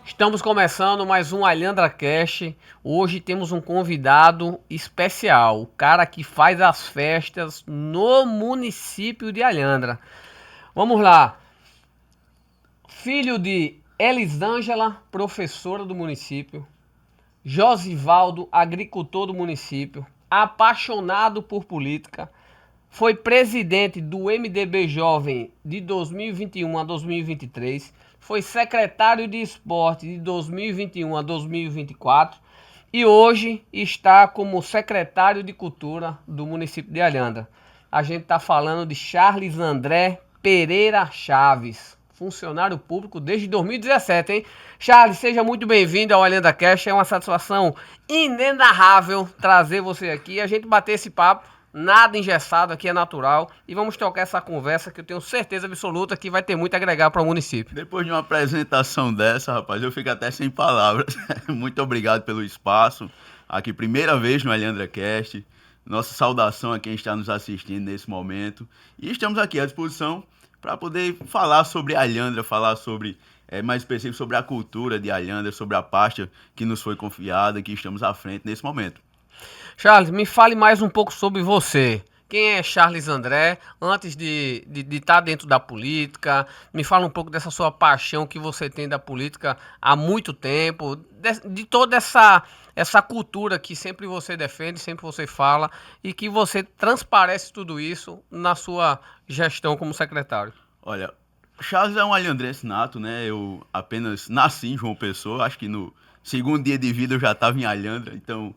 Estamos começando mais um AlhandraCast. Hoje temos um convidado especial, o cara que faz as festas no município de Alhandra. Vamos lá. Filho de Elisângela, professora do município. Josivaldo, agricultor do município. Apaixonado por política. Foi presidente do MDB Jovem de 2021 a 2023. Foi secretário de esporte de 2021 a 2024 e hoje está como secretário de cultura do município de Alhandra. A gente está falando de Charles André Pereira Chaves, funcionário público desde 2017, hein? Charles, seja muito bem-vindo ao AlhandraCast. É uma satisfação inenarrável trazer você aqui, a gente bater esse papo. Nada engessado, aqui é natural. E vamos trocar essa conversa que eu tenho certeza absoluta que vai ter muito a agregar para o município. Depois de uma apresentação dessa, rapaz, eu fico até sem palavras. Muito obrigado pelo espaço. Aqui, primeira vez no AlhandraCast. Nossa saudação a quem está nos assistindo nesse momento. E estamos aqui à disposição para poder falar sobre Alhandra, falar sobre, mais específico, sobre a cultura de Alhandra, sobre a pasta que nos foi confiada, que estamos à frente nesse momento. Charles, me fale mais um pouco sobre você. Quem é Charles André, antes de estar dentro da política? Me fala um pouco dessa sua paixão que você tem da política há muito tempo, de toda essa cultura que sempre você defende, sempre você fala, e que você transparece tudo isso na sua gestão como secretário. Olha, Charles é um alhandrense nato, né? Eu apenas nasci em João Pessoa, acho que no segundo dia de vida eu já estava em Alhandra, então...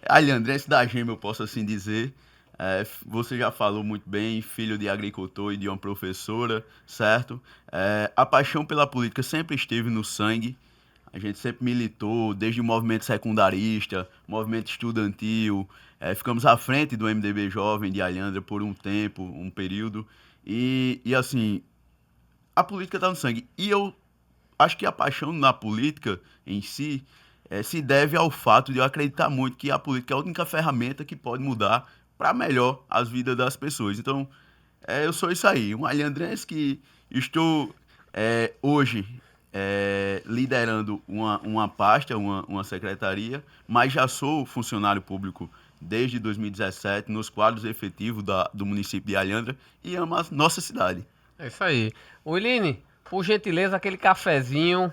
Alhandrense da gema, eu posso assim dizer. Você já falou muito bem, filho de agricultor e de uma professora, certo? A paixão pela política sempre esteve no sangue. A gente sempre militou, desde o movimento secundarista, movimento estudantil. Ficamos à frente do MDB Jovem de Alhandra por um tempo, um período. E assim, a política está no sangue. E eu acho que a paixão na política em si... se deve ao fato de eu acreditar muito que a política é a única ferramenta que pode mudar para melhor as vidas das pessoas. Então, eu sou isso aí, um alhandrense que estou hoje liderando uma pasta, uma secretaria, mas já sou funcionário público desde 2017 nos quadros efetivos do município de Alhandra e amo a nossa cidade. É isso aí. Willine, por gentileza, aquele cafezinho...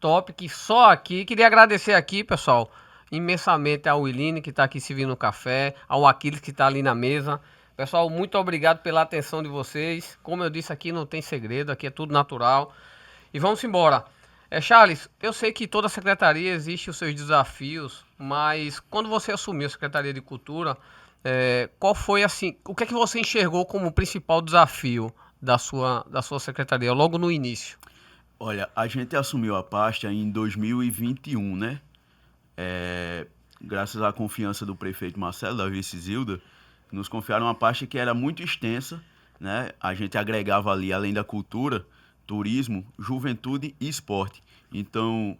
top, que só aqui, queria agradecer aqui, pessoal, imensamente ao Willine que está aqui servindo o café, ao Aquiles que está ali na mesa. Pessoal, muito obrigado pela atenção de vocês. Como eu disse, aqui não tem segredo, aqui é tudo natural. E vamos embora. Charles, eu sei que toda secretaria existe os seus desafios, mas quando você assumiu a Secretaria de Cultura, qual foi assim, o que é que você enxergou como principal desafio da sua secretaria logo no início? Olha, a gente assumiu a pasta em 2021, né? Graças à confiança do prefeito Marcelo, da vice Zilda, nos confiaram uma pasta que era muito extensa, né? A gente agregava ali, além da cultura, turismo, juventude e esporte. Então,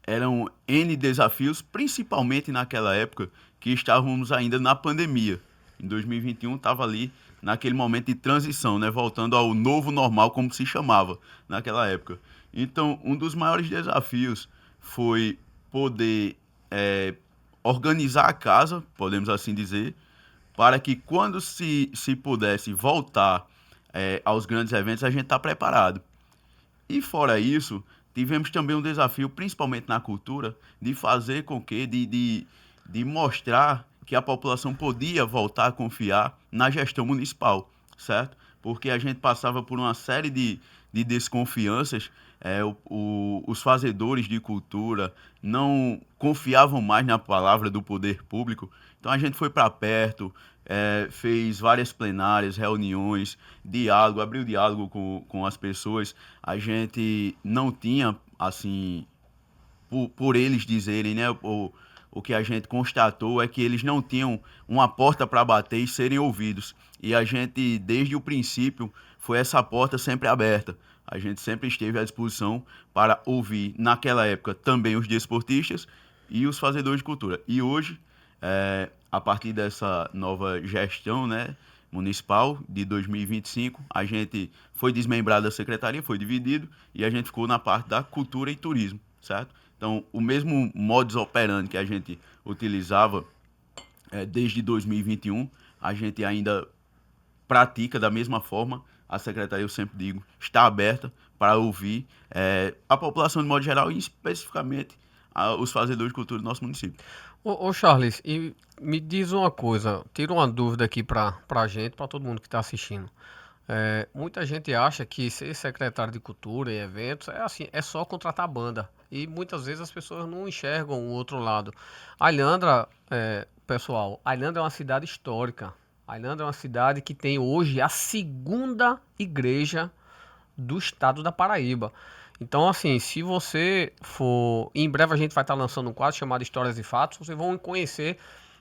eram N desafios, principalmente naquela época que estávamos ainda na pandemia. Em 2021 estava ali naquele momento de transição, né? Voltando ao novo normal, como se chamava naquela época. Então, um dos maiores desafios foi poder organizar a casa, podemos assim dizer, para que quando se pudesse voltar aos grandes eventos, a gente está preparado. E fora isso, tivemos também um desafio, principalmente na cultura, de fazer com que, de mostrar que a população podia voltar a confiar na gestão municipal, certo? Porque a gente passava por uma série de desconfianças, os fazedores de cultura não confiavam mais na palavra do poder público, então a gente foi para perto, fez várias plenárias, reuniões, diálogo, abriu diálogo com as pessoas. A gente não tinha, assim, por eles dizerem, né, o que a gente constatou é que eles não tinham uma porta para bater e serem ouvidos. E a gente, desde o princípio, foi essa porta sempre aberta. A gente sempre esteve à disposição para ouvir, naquela época, também os desportistas e os fazedores de cultura. E hoje, A partir dessa nova gestão, né, municipal de 2025, a gente foi desmembrado da secretaria, foi dividido e a gente ficou na parte da cultura e turismo, certo? Então, o mesmo modus operandi que a gente utilizava desde 2021, a gente ainda pratica da mesma forma. A secretaria, eu sempre digo, está aberta para ouvir a população de modo geral e especificamente os fazedores de cultura do nosso município. Ô Charles, e me diz uma coisa, tira uma dúvida aqui pra gente, pra todo mundo que tá assistindo. Muita gente acha que ser secretário de cultura e eventos é assim, é só contratar banda. E muitas vezes as pessoas não enxergam o outro lado. Alhandra, pessoal, Alhandra é uma cidade histórica. Alhandra é uma cidade que tem hoje a segunda igreja do estado da Paraíba. Então, assim, se você for. Em breve a gente vai estar lançando um quadro chamado Histórias e Fatos. Vocês vão conhecer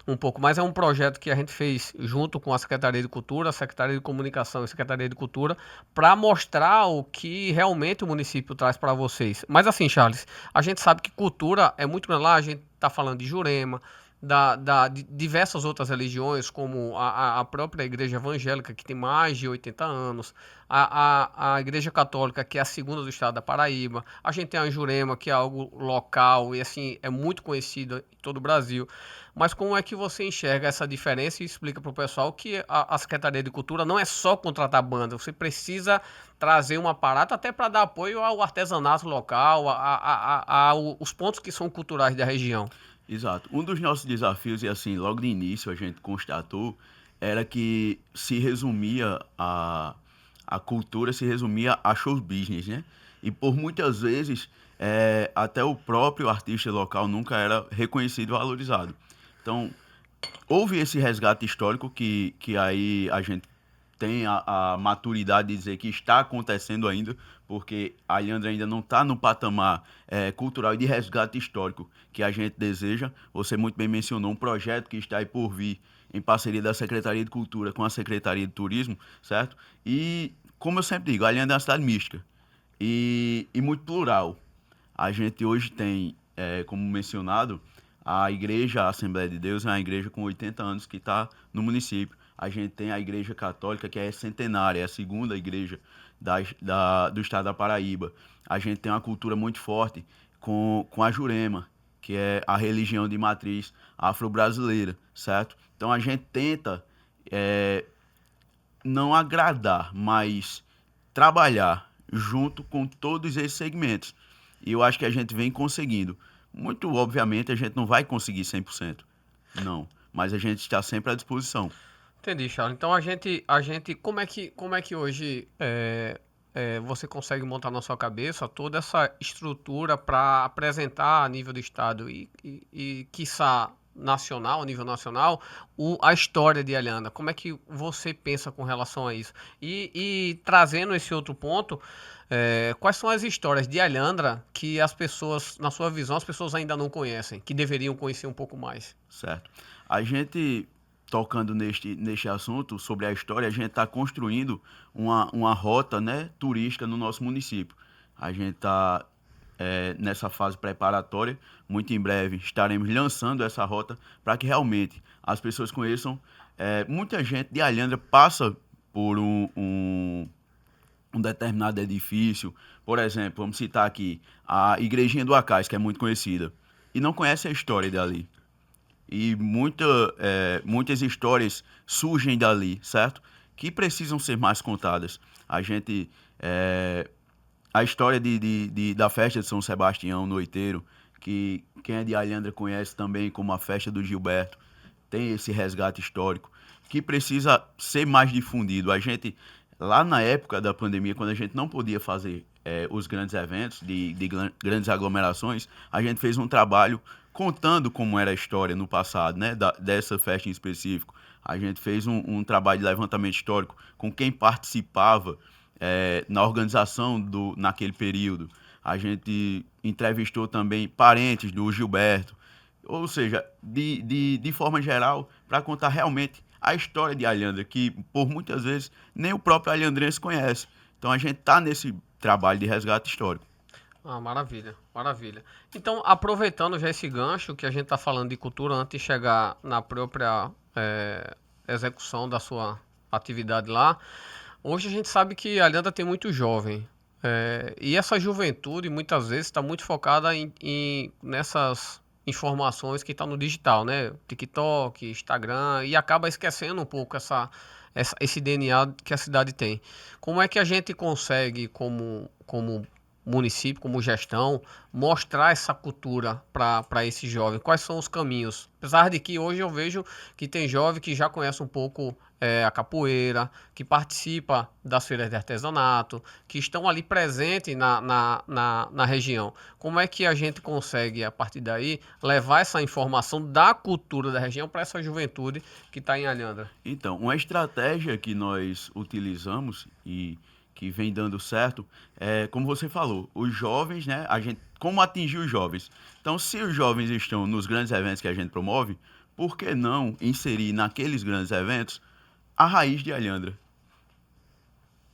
um pouco mais. É um projeto que a gente fez junto com a Secretaria de Cultura, a Secretaria de Comunicação e a Secretaria de Cultura, para mostrar o que realmente o município traz para vocês. Mas, assim, Charles, a gente sabe que cultura é muito grande lá. A gente está falando de Jurema. De diversas outras religiões, como a própria igreja evangélica, que tem mais de 80 anos, a igreja católica, que é a segunda do estado da Paraíba, a gente tem a Jurema, que é algo local e assim é muito conhecido em todo o Brasil. Mas como é que você enxerga essa diferença e explica para o pessoal que a Secretaria de Cultura não é só contratar banda, você precisa trazer um aparato até para dar apoio ao artesanato local, os pontos que são culturais da região. Exato. Um dos nossos desafios, e assim, logo de início a gente constatou, era que se resumia a cultura, se resumia a show business, né? E por muitas vezes, até o próprio artista local nunca era reconhecido e valorizado. Então, houve esse resgate histórico que aí a gente tem a maturidade de dizer que está acontecendo ainda, porque a Alhandra ainda não está no patamar cultural e de resgate histórico que a gente deseja. Você muito bem mencionou um projeto que está aí por vir em parceria da Secretaria de Cultura com a Secretaria de Turismo, certo? E, como eu sempre digo, a Alhandra é uma cidade mística e muito plural. A gente hoje tem, como mencionado, a Igreja Assembleia de Deus é uma igreja com 80 anos que está no município. A gente tem a Igreja Católica, que é centenária, é a segunda igreja do estado da Paraíba. A gente tem uma cultura muito forte com a Jurema, que é a religião de matriz afro-brasileira, certo? Então a gente tenta não agradar, mas trabalhar junto com todos esses segmentos. E eu acho que a gente vem conseguindo. Muito obviamente a gente não vai conseguir 100%, não, mas a gente está sempre à disposição. Entendi, Charles. Então como é que hoje você consegue montar na sua cabeça toda essa estrutura para apresentar a nível do estado e quiçá nacional, a nível nacional, a história de Alhandra? Como é que você pensa com relação a isso? E trazendo esse outro ponto, quais são as histórias de Alhandra que as pessoas, na sua visão, as pessoas ainda não conhecem, que deveriam conhecer um pouco mais? Certo. A gente, tocando neste assunto sobre a história, a gente está construindo uma rota, né, turística no nosso município. A gente está nessa fase preparatória. Muito em breve estaremos lançando essa rota para que realmente as pessoas conheçam. Muita gente de Alhandra passa por um determinado edifício. Por exemplo, vamos citar aqui a Igrejinha do Acais, que é muito conhecida, e não conhece a história dali. E muitas histórias surgem dali, certo? Que precisam ser mais contadas. A história da festa de São Sebastião, noiteiro, que quem é de Alhandra conhece também como a festa do Gilberto, tem esse resgate histórico, que precisa ser mais difundido. A gente, lá na época da pandemia, quando a gente não podia fazer os grandes eventos, de grandes aglomerações, a gente fez um trabalho contando como era a história no passado, né, dessa festa em específico. A gente fez um trabalho de levantamento histórico com quem participava na organização naquele período. A gente entrevistou também parentes do Gilberto, ou seja, de forma geral, para contar realmente a história de Alhandra, que por muitas vezes nem o próprio alhandrense conhece. Então a gente está nesse trabalho de resgate histórico. Ah, maravilha, maravilha. Então, aproveitando já esse gancho que a gente está falando de cultura antes de chegar na própria execução da sua atividade lá, hoje a gente sabe que a Aliança tem muito jovem. E essa juventude muitas vezes está muito focada nessas informações que estão no digital, né? TikTok, Instagram, e acaba esquecendo um pouco esse DNA que a cidade tem. Como é que a gente consegue, como município, como gestão, mostrar essa cultura para esse jovem? Quais são os caminhos? Apesar de que hoje eu vejo que tem jovem que já conhece um pouco a capoeira, que participa das feiras de artesanato, que estão ali presentes na região. Como é que a gente consegue, a partir daí, levar essa informação da cultura da região para essa juventude que está em Alhandra? Então, uma estratégia que nós utilizamos e que vem dando certo é, como você falou, os jovens, né? A gente, como atingir os jovens? Então, se os jovens estão nos grandes eventos que a gente promove, por que não inserir naqueles grandes eventos a raiz de Alhandra?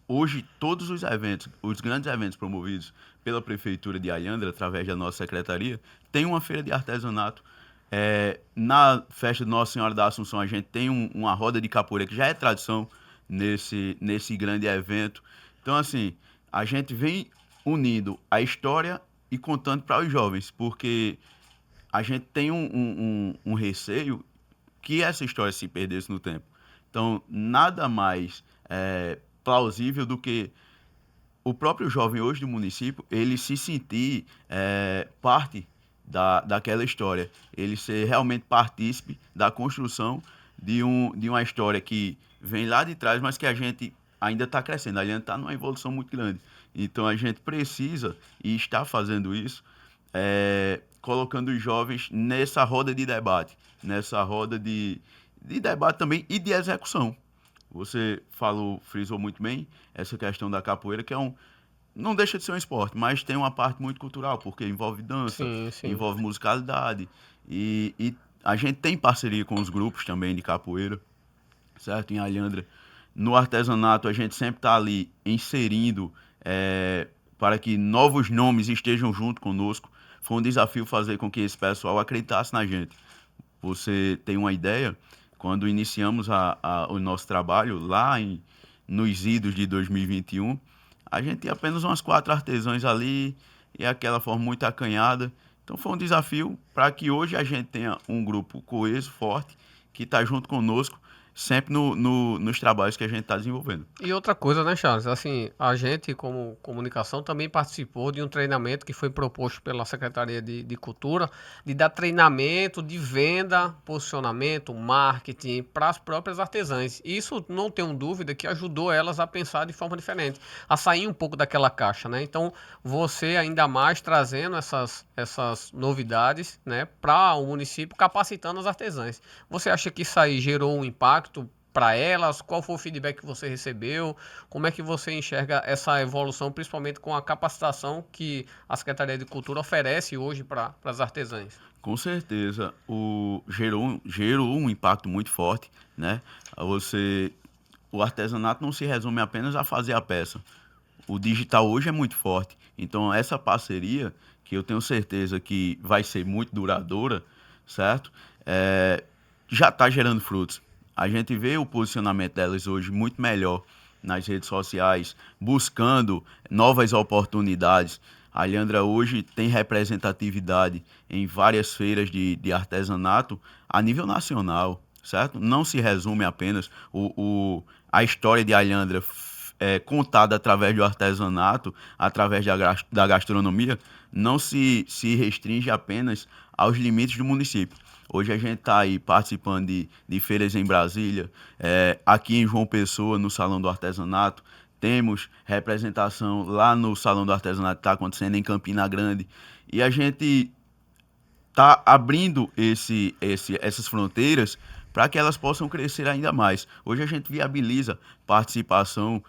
Hoje, todos os eventos, os grandes eventos promovidos pela Prefeitura de Alhandra, através da nossa secretaria, tem uma feira de artesanato. Na festa de Nossa Senhora da Assunção, a gente tem uma roda de capoeira que já é tradição nesse grande evento. Então, assim, a gente vem unindo a história e contando para os jovens, porque a gente tem um receio que essa história se perdesse no tempo. Então, nada mais plausível do que o próprio jovem hoje do município, ele se sentir parte daquela história, ele ser realmente partícipe da construção de uma história que vem lá de trás, mas que a gente ainda está crescendo, a gente está numa evolução muito grande. Então a gente precisa e está fazendo isso, colocando os jovens nessa roda de debate, nessa roda de debate também e de execução. Você falou, frisou muito bem essa questão da capoeira, que não deixa de ser um esporte, mas tem uma parte muito cultural, porque envolve dança, Sim, sim. envolve musicalidade. E a gente tem parceria com os grupos também de capoeira, certo? Em Alhandra. No artesanato, a gente sempre está ali inserindo para que novos nomes estejam junto conosco. Foi um desafio fazer com que esse pessoal acreditasse na gente. Você tem uma ideia? Quando iniciamos o nosso trabalho lá nos idos de 2021, a gente tinha apenas umas 4 artesãos ali e aquela forma muito acanhada. Então foi um desafio para que hoje a gente tenha um grupo coeso, forte, que está junto conosco, sempre nos trabalhos que a gente está desenvolvendo. E outra coisa, né, Charles? Assim, a gente, como comunicação, também participou de um treinamento que foi proposto pela Secretaria de Cultura, de dar treinamento de venda, posicionamento, marketing para as próprias artesãs. E isso, não tenho dúvida, que ajudou elas a pensar de forma diferente, a sair um pouco daquela caixa, né? Então, você ainda mais trazendo essas novidades, né, para o município, capacitando as artesãs. Você acha que isso aí gerou um impacto para elas? Qual foi o feedback que você recebeu? Como é que você enxerga essa evolução, principalmente com a capacitação que a Secretaria de Cultura oferece hoje para as artesãs? Com certeza, gerou um impacto muito forte, né? O artesanato não se resume apenas a fazer a peça. O digital hoje é muito forte. Então, essa parceria, que eu tenho certeza que vai ser muito duradoura, certo? Já está gerando frutos. A gente vê o posicionamento delas hoje muito melhor nas redes sociais, buscando novas oportunidades. A Alhandra hoje tem representatividade em várias feiras de artesanato a nível nacional, certo? Não se resume apenas a história de Alhandra contada através do artesanato, através da gastronomia, não se restringe apenas aos limites do município. Hoje a gente está aí participando de feiras em Brasília, aqui em João Pessoa, no Salão do Artesanato. Temos representação lá no Salão do Artesanato que está acontecendo em Campina Grande. E a gente está abrindo essas fronteiras para que elas possam crescer ainda mais. Hoje a gente viabiliza participação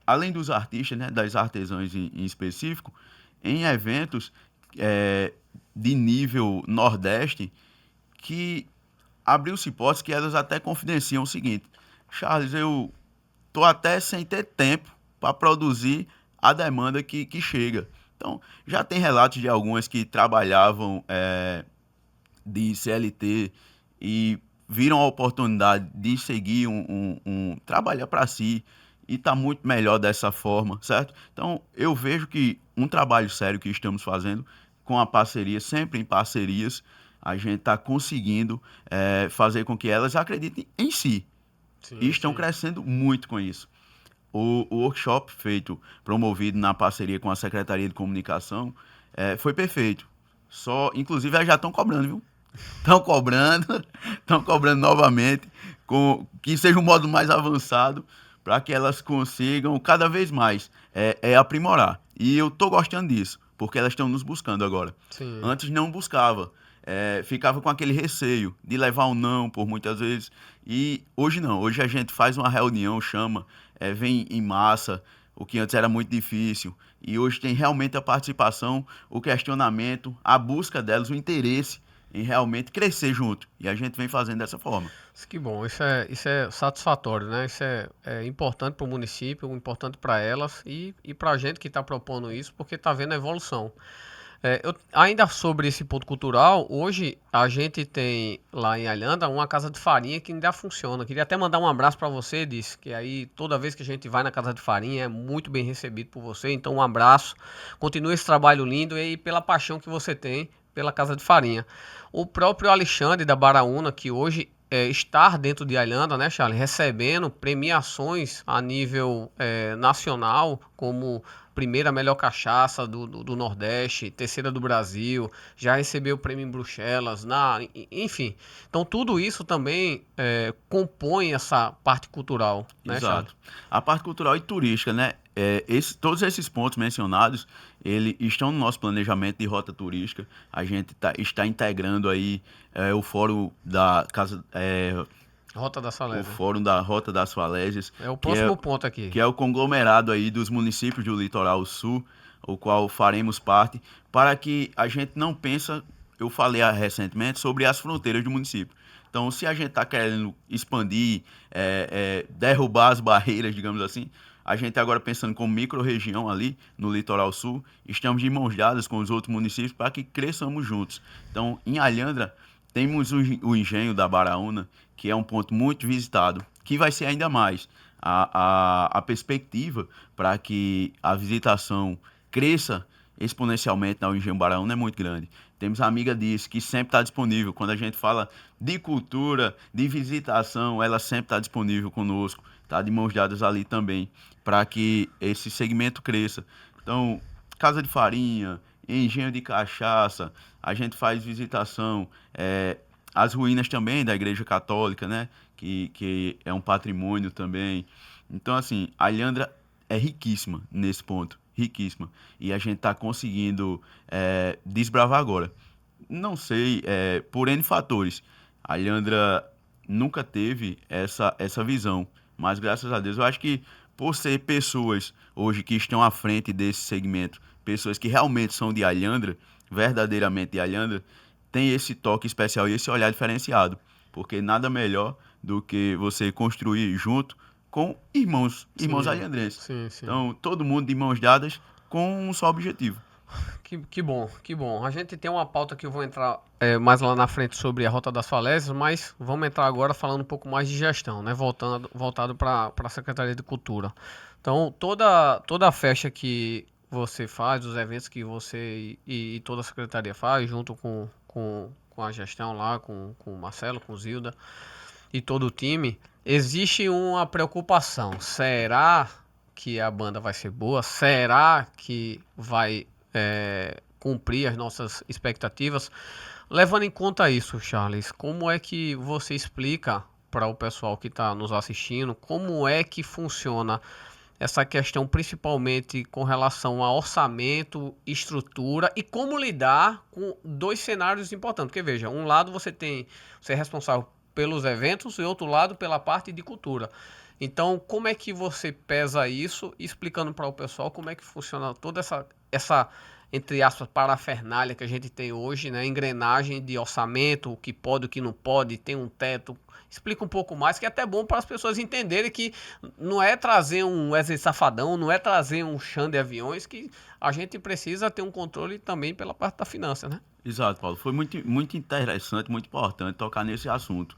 além dos artistas, né, das artesãs em específico, em eventos de nível Nordeste, que abriu-se hipóteses que elas até confidenciam o seguinte: Charles, eu tô até sem ter tempo para produzir a demanda que chega. Então, já tem relatos de algumas que trabalhavam de CLT e viram a oportunidade de seguir trabalhar para si e tá muito melhor dessa forma, certo? Então, eu vejo que um trabalho sério que estamos fazendo com a parceria, sempre em parcerias, a gente está conseguindo fazer com que elas acreditem em si e Sim, estão sim. crescendo muito com isso. O workshop promovido na parceria com a Secretaria de Comunicação, foi perfeito. Inclusive, elas já estão cobrando, viu? Estão cobrando novamente, que seja um modo mais avançado, para que elas consigam cada vez mais aprimorar. E eu estou gostando disso, porque elas estão nos buscando agora. Sim. Antes não buscava, ficava com aquele receio de levar um não por muitas vezes. E hoje não, hoje a gente faz uma reunião, chama, vem em massa, o que antes era muito difícil. E hoje tem realmente a participação, o questionamento, a busca delas, o interesse em realmente crescer junto. E a gente vem fazendo dessa forma. Que bom, isso é satisfatório, né? Isso é importante para o município, importante para elas e para a gente que está propondo isso, porque está vendo a evolução. Ainda sobre esse ponto cultural, hoje a gente tem lá em Alhanda uma casa de farinha que ainda funciona. Queria até mandar um abraço para você, disse que aí toda vez que a gente vai na casa de farinha é muito bem recebido por você. Então um abraço, continue esse trabalho lindo e pela paixão que você tem pela casa de farinha. O próprio Alexandre da Baraúna, que hoje estar dentro de Alhanda, né, Charlie, recebendo premiações a nível nacional, como primeira melhor cachaça do Nordeste, terceira do Brasil, já recebeu o prêmio em Bruxelas, enfim. Então tudo isso também compõe essa parte cultural, né, Charlie? Exato. A parte cultural e turística, né? Todos esses pontos mencionados, eles estão no nosso planejamento de rota turística. A gente está integrando aí o fórum da casa, Rota da o Salésia. fórum da Rota das Falésias, É o próximo ponto aqui. que é o conglomerado aí dos municípios do Litoral Sul, o qual faremos parte, para que a gente não pensa, eu falei recentemente sobre as fronteiras do município. Então, se a gente está querendo expandir, derrubar as barreiras, digamos assim, a gente agora pensando como micro-região ali no Litoral Sul, estamos de mãos dadas com os outros municípios para que cresçamos juntos. Então, em Alhandra, temos o engenho da Baraúna, que é um ponto muito visitado, que vai ser ainda mais. A perspectiva para que a visitação cresça exponencialmente na Engenho Baraúna é muito grande. Temos a amiga disso, que sempre está disponível. Quando a gente fala de cultura, de visitação, ela sempre está disponível conosco, está de mãos dadas ali também, para que esse segmento cresça. Então, casa de farinha, engenho de cachaça, a gente faz visitação, as ruínas também da Igreja Católica, né? Que é um patrimônio também. Então, assim, a Alhandra é riquíssima nesse ponto, riquíssima. E a gente está conseguindo desbravar agora. Não sei, por N fatores. A Alhandra nunca teve essa visão, mas graças a Deus, eu acho que por ser pessoas hoje que estão à frente desse segmento, pessoas que realmente são de Alhandra, verdadeiramente de Alhandra, tem esse toque especial e esse olhar diferenciado, porque nada melhor do que você construir junto com irmãos Sim, alhandrenses. sim, sim. Então, todo mundo de mãos dadas com um só objetivo. Que bom, que bom. A gente tem uma pauta que eu vou entrar mais lá na frente sobre a Rota das Falésias, mas vamos entrar agora falando um pouco mais de gestão, né? Voltado para a Secretaria de Cultura. Então, toda a festa que você faz, os eventos que você e toda a Secretaria faz, junto com a gestão lá, com o Marcelo, com o Zilda e todo o time, existe uma preocupação. Será que a banda vai ser boa? Será que vai cumprir as nossas expectativas? Levando em conta isso, Charles, como é que você explica para o pessoal que está nos assistindo como é que funciona essa questão, principalmente com relação a orçamento, estrutura e como lidar com dois cenários importantes? Porque veja, um lado você é responsável pelos eventos e outro lado pela parte de cultura. Então, como é que você pesa isso, explicando para o pessoal como é que funciona toda entre aspas, parafernália que a gente tem hoje, né? Engrenagem de orçamento, o que pode, o que não pode, tem um teto. Explica um pouco mais, que é até bom para as pessoas entenderem que não é trazer um Wesley Safadão, não é trazer um Xande Aviões, que a gente precisa ter um controle também pela parte da finança, né? Exato, Paulo. Foi muito interessante, muito importante tocar nesse assunto.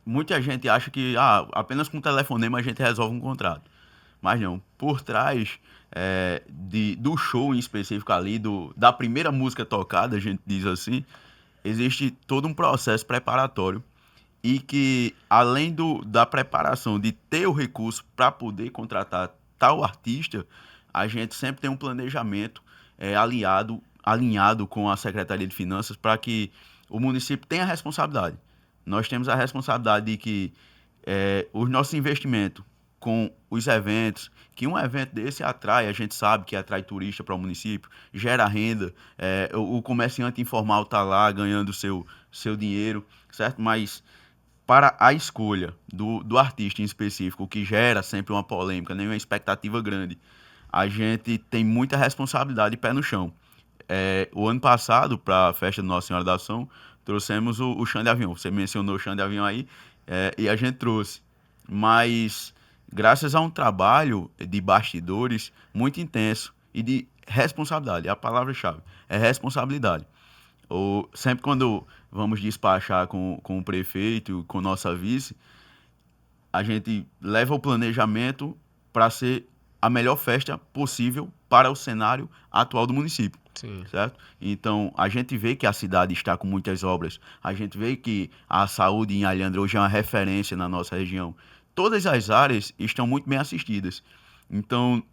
Muita gente acha que apenas com um telefonema a gente resolve um contrato. Mas não, por trás do show em específico ali, da primeira música tocada, a gente diz assim, existe todo um processo preparatório e que, além da preparação de ter o recurso para poder contratar tal artista, a gente sempre tem um planejamento alinhado com a Secretaria de Finanças para que o município tenha a responsabilidade. Nós temos a responsabilidade de que os nossos investimentos com os eventos, que um evento desse atrai, a gente sabe que atrai turista para o município, gera renda, o comerciante informal está lá ganhando seu dinheiro, certo? Mas para a escolha do artista em específico, que gera sempre uma polêmica, nenhuma expectativa grande, a gente tem muita responsabilidade e pé no chão. O ano passado, para a festa de Nossa Senhora da Ação, trouxemos o Xande Avião. Você mencionou o Xande Avião aí, e a gente trouxe. Mas, graças a um trabalho de bastidores muito intenso e de responsabilidade, é a palavra-chave, é responsabilidade. Sempre quando vamos despachar com o prefeito, com nossa vice, a gente leva o planejamento para ser a melhor festa possível para o cenário atual do município. Sim. Certo? Então, a gente vê que a cidade está com muitas obras, a gente vê que a saúde em Alhandra hoje é uma referência na nossa região. Todas as áreas estão muito bem assistidas. Então,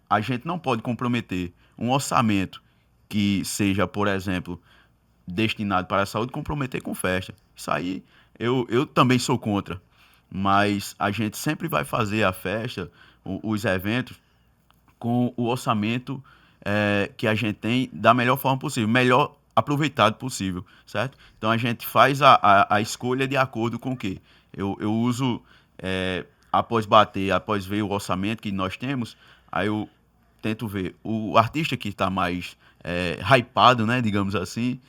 a gente não pode comprometer um orçamento que seja, por exemplo, destinado para a saúde, comprometer com festa. Isso aí eu também sou contra. Mas a gente sempre vai fazer a festa, os eventos, com o orçamento que a gente tem da melhor forma possível, melhor aproveitado possível, certo? Então a gente faz a escolha de acordo com o quê? Eu uso, após ver o orçamento que nós temos, aí eu tento ver o artista que está mais hypado, né, digamos assim,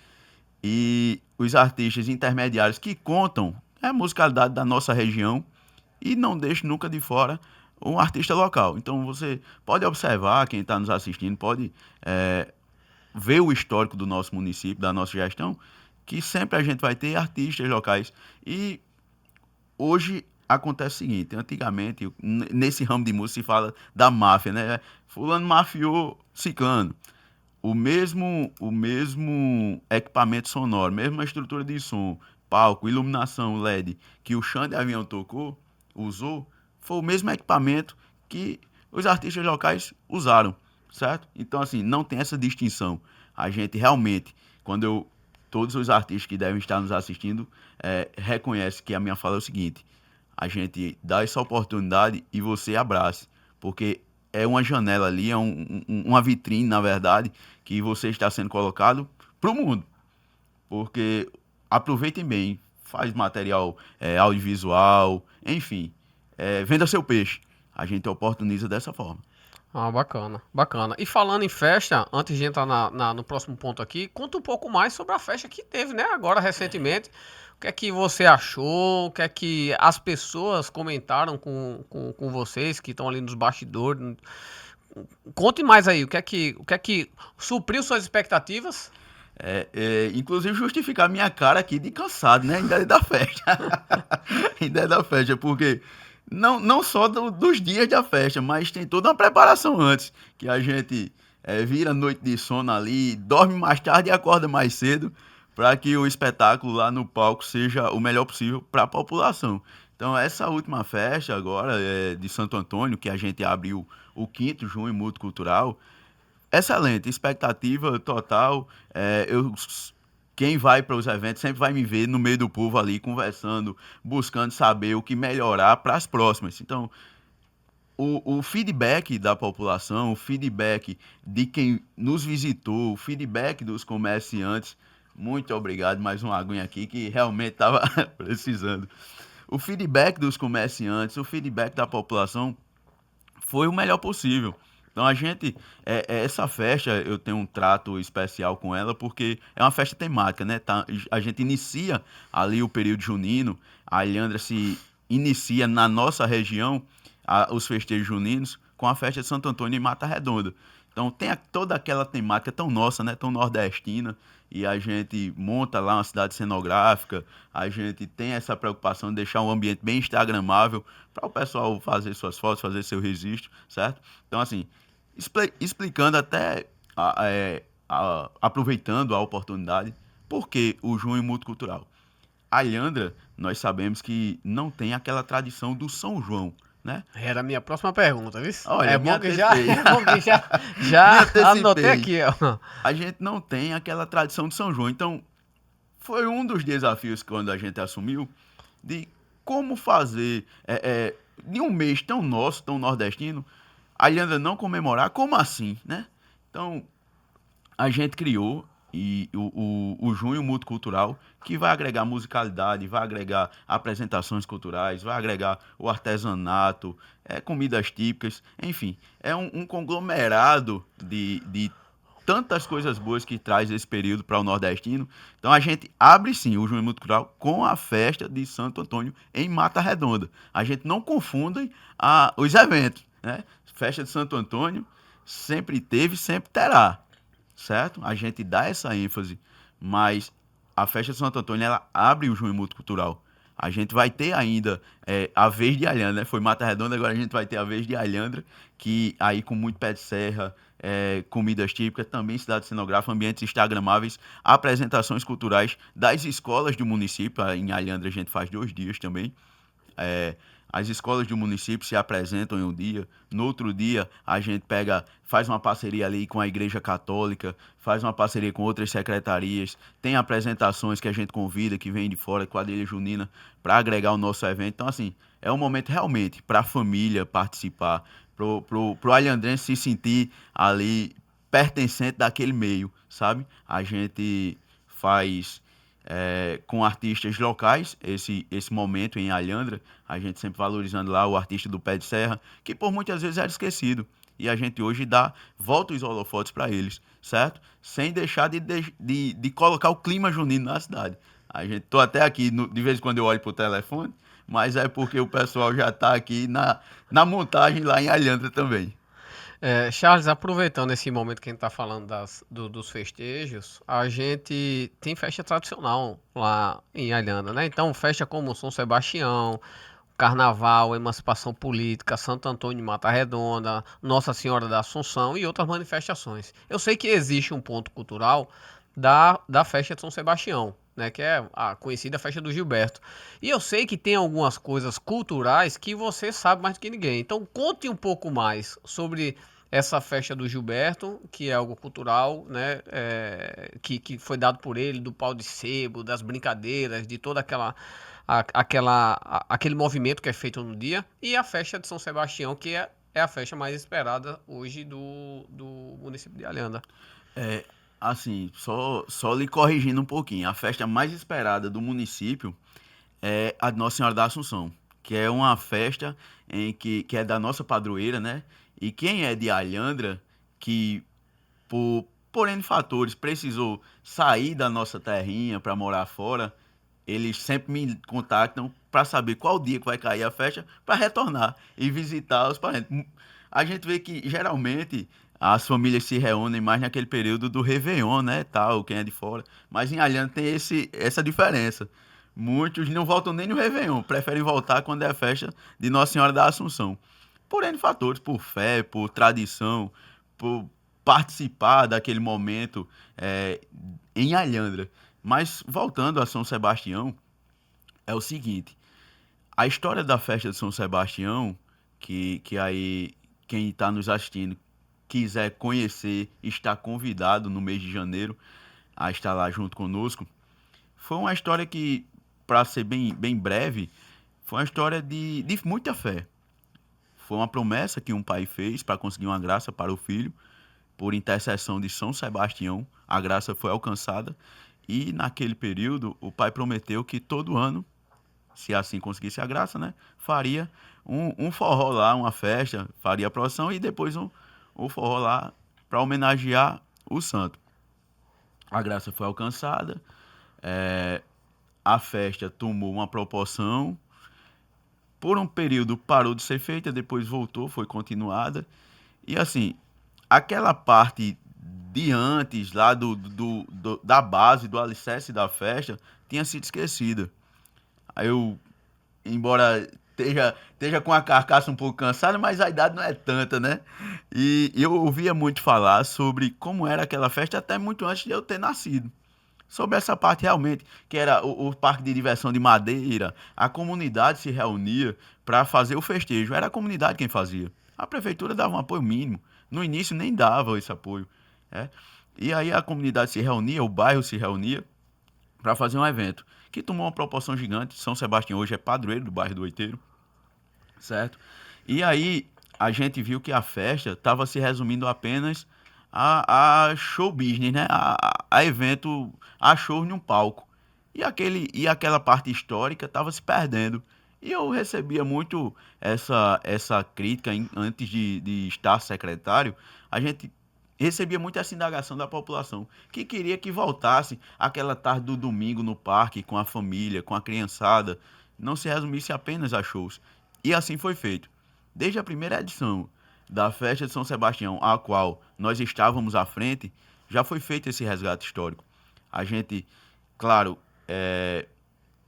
e os artistas intermediários que contam a musicalidade da nossa região e não deixo nunca de fora um artista local. Então você pode observar, quem está nos assistindo, pode ver o histórico do nosso município, da nossa gestão, que sempre a gente vai ter artistas locais. E hoje acontece o seguinte, antigamente, nesse ramo de música se fala da máfia, né? Fulano mafiou ciclano. O mesmo equipamento sonoro, mesma estrutura de som, palco, iluminação LED que o Xande Avião usou, foi o mesmo equipamento que os artistas locais usaram, certo? Então, assim, não tem essa distinção. A gente realmente, todos os artistas que devem estar nos assistindo, reconhecem que a minha fala é o seguinte: a gente dá essa oportunidade e você abrace, porque é uma janela ali, uma vitrine, na verdade, que você está sendo colocado para o mundo. Porque aproveitem bem, faz material audiovisual, enfim, venda seu peixe. A gente oportuniza dessa forma. Ah, bacana, bacana. E falando em festa, antes de entrar no próximo ponto aqui, conta um pouco mais sobre a festa que teve, né? Agora, recentemente. O que é que você achou? O que é que as pessoas comentaram com vocês que estão ali nos bastidores? Conte mais aí, o que é que supriu suas expectativas? Inclusive justificar minha cara aqui de cansado, né? Ainda é da festa. Ainda é da festa, porque não só dos dias da festa, mas tem toda uma preparação antes, que a gente vira noite de sono ali, dorme mais tarde e acorda mais cedo, para que o espetáculo lá no palco seja o melhor possível para a população. Então, essa última festa agora de Santo Antônio, que a gente abriu o 5º Junho Multicultural, excelente, expectativa total. Quem vai para os eventos sempre vai me ver no meio do povo ali, conversando, buscando saber o que melhorar para as próximas. Então, o feedback da população, o feedback de quem nos visitou, o feedback dos comerciantes, muito obrigado, mais uma aguinha aqui que realmente estava precisando. O feedback dos comerciantes, o feedback da população foi o melhor possível. Então essa festa eu tenho um trato especial com ela porque é uma festa temática, né? A gente inicia ali o período junino, a Ilhandra se inicia na nossa região, os festejos juninos, com a festa de Santo Antônio em Mata Redonda. Então tem toda aquela temática tão nossa, né? Tão nordestina, e a gente monta lá uma cidade cenográfica, a gente tem essa preocupação de deixar um ambiente bem instagramável para o pessoal fazer suas fotos, fazer seu registro, certo? Então, assim, explicando até, aproveitando a oportunidade, por que o junho multicultural? A Ilhandra, nós sabemos que não tem aquela tradição do São João, né? Era a minha próxima pergunta, viu? Olha, É me bom que já, antecipei. é bom que já, Me já anotei antecipei. aqui, ó. A gente não tem aquela tradição de São João. Então, foi um dos desafios quando a gente assumiu de como fazer de um mês tão nosso, tão nordestino, a Ilhandra não comemorar, como assim, né? Então, a gente criou o Junho Multicultural, que vai agregar musicalidade, vai agregar apresentações culturais, vai agregar o artesanato, comidas típicas, enfim, é um conglomerado de tantas coisas boas que traz esse período para o nordestino. Então a gente abre sim o Junho Multicultural com a festa de Santo Antônio em Mata Redonda. A gente não confunde os eventos, né? Festa de Santo Antônio sempre teve, sempre terá, certo? A gente dá essa ênfase, mas a festa de Santo Antônio ela abre o Junho Multicultural. A gente vai ter ainda a vez de Alhandra, né? Foi Mata Redonda, agora a gente vai ter a vez de Alhandra, que aí com muito pé de serra, comidas típicas, também cidade cenográfica, ambientes instagramáveis, apresentações culturais das escolas do município. Em Alhandra a gente faz 2 dias também. É, as escolas do município se apresentam em um dia, no outro dia a gente faz uma parceria ali com a Igreja Católica, faz uma parceria com outras secretarias, tem apresentações que a gente convida, que vem de fora, quadrilha junina, para agregar o nosso evento. Então, assim, é um momento realmente para a família participar, pro alhandrense se sentir ali pertencente daquele meio, sabe? A gente faz com artistas locais, esse momento em Alhandra, a gente sempre valorizando lá o artista do Pé de Serra, que por muitas vezes era esquecido. E a gente hoje volta os holofotes para eles, certo? Sem deixar de colocar o clima junino na cidade. A gente, tô até aqui, de vez em quando eu olho pro telefone, mas é porque o pessoal já está aqui na montagem lá em Alhandra também. Charles, aproveitando esse momento que a gente está falando dos festejos, a gente tem festa tradicional lá em Alhandra, né? Então, festa como São Sebastião, Carnaval, Emancipação Política, Santo Antônio de Mata Redonda, Nossa Senhora da Assunção e outras manifestações. Eu sei que existe um ponto cultural da festa de São Sebastião, né, que é a conhecida festa do Gilberto. E eu sei que tem algumas coisas culturais que você sabe mais do que ninguém. Então conte um pouco mais sobre essa festa do Gilberto, que é algo cultural, né, que foi dado por ele, do pau de sebo, das brincadeiras, de toda aquele movimento que é feito no dia, e a festa de São Sebastião, que é a festa mais esperada hoje do município de Alhandra. É, assim, só lhe corrigindo um pouquinho, a festa mais esperada do município é a de Nossa Senhora da Assunção, que é uma festa que é da nossa padroeira, né? E quem é de Alhandra, que por N fatores precisou sair da nossa terrinha para morar fora, eles sempre me contactam para saber qual dia que vai cair a festa para retornar e visitar os parentes. A gente vê que geralmente as famílias se reúnem mais naquele período do Réveillon, né, tal, quem é de fora. Mas em Alhandra tem essa diferença. Muitos não voltam nem no Réveillon, preferem voltar quando é a festa de Nossa Senhora da Assunção. Por N fatores, por fé, por tradição, por participar daquele momento em Alhandra. Mas voltando a São Sebastião, é o seguinte: a história da festa de São Sebastião, que aí quem está nos assistindo quiser conhecer, está convidado no mês de janeiro a estar lá junto conosco. Foi uma história que, para ser bem breve, foi uma história de muita fé. Foi uma promessa que um pai fez para conseguir uma graça para o filho, por intercessão de São Sebastião, a graça foi alcançada. E naquele período, o pai prometeu que todo ano, se assim conseguisse a graça, né, faria um forró lá, uma festa, faria a procissão e depois o forró lá para homenagear o santo. A graça foi alcançada, a festa tomou uma proporção, por um período parou de ser feita, depois voltou, foi continuada. E assim, aquela parte de antes, lá da base, do alicerce da festa, tinha sido esquecida. Aí eu, embora esteja com a carcaça um pouco cansada, mas a idade não é tanta, né? E eu ouvia muito falar sobre como era aquela festa até muito antes de eu ter nascido. Sobre essa parte realmente, que era o parque de diversão de Madeira, a comunidade se reunia para fazer o festejo. Era a comunidade quem fazia. A prefeitura dava um apoio mínimo. No início nem dava esse apoio. Né? E aí a comunidade se reunia, o bairro se reunia para fazer um evento que tomou uma proporção gigante. São Sebastião hoje é padroeiro do bairro do Oiteiro, certo? E aí a gente viu que a festa estava se resumindo apenas a show business, né? A evento, a show em um palco. E aquela parte histórica estava se perdendo. E eu recebia muito essa crítica antes de estar secretário. A gente recebia muito essa indagação da população, que queria que voltasse aquela tarde do domingo no parque, com a família, com a criançada, não se resumisse apenas a shows. E assim foi feito. Desde a primeira edição da festa de São Sebastião, a qual nós estávamos à frente, já foi feito esse resgate histórico. A gente, claro,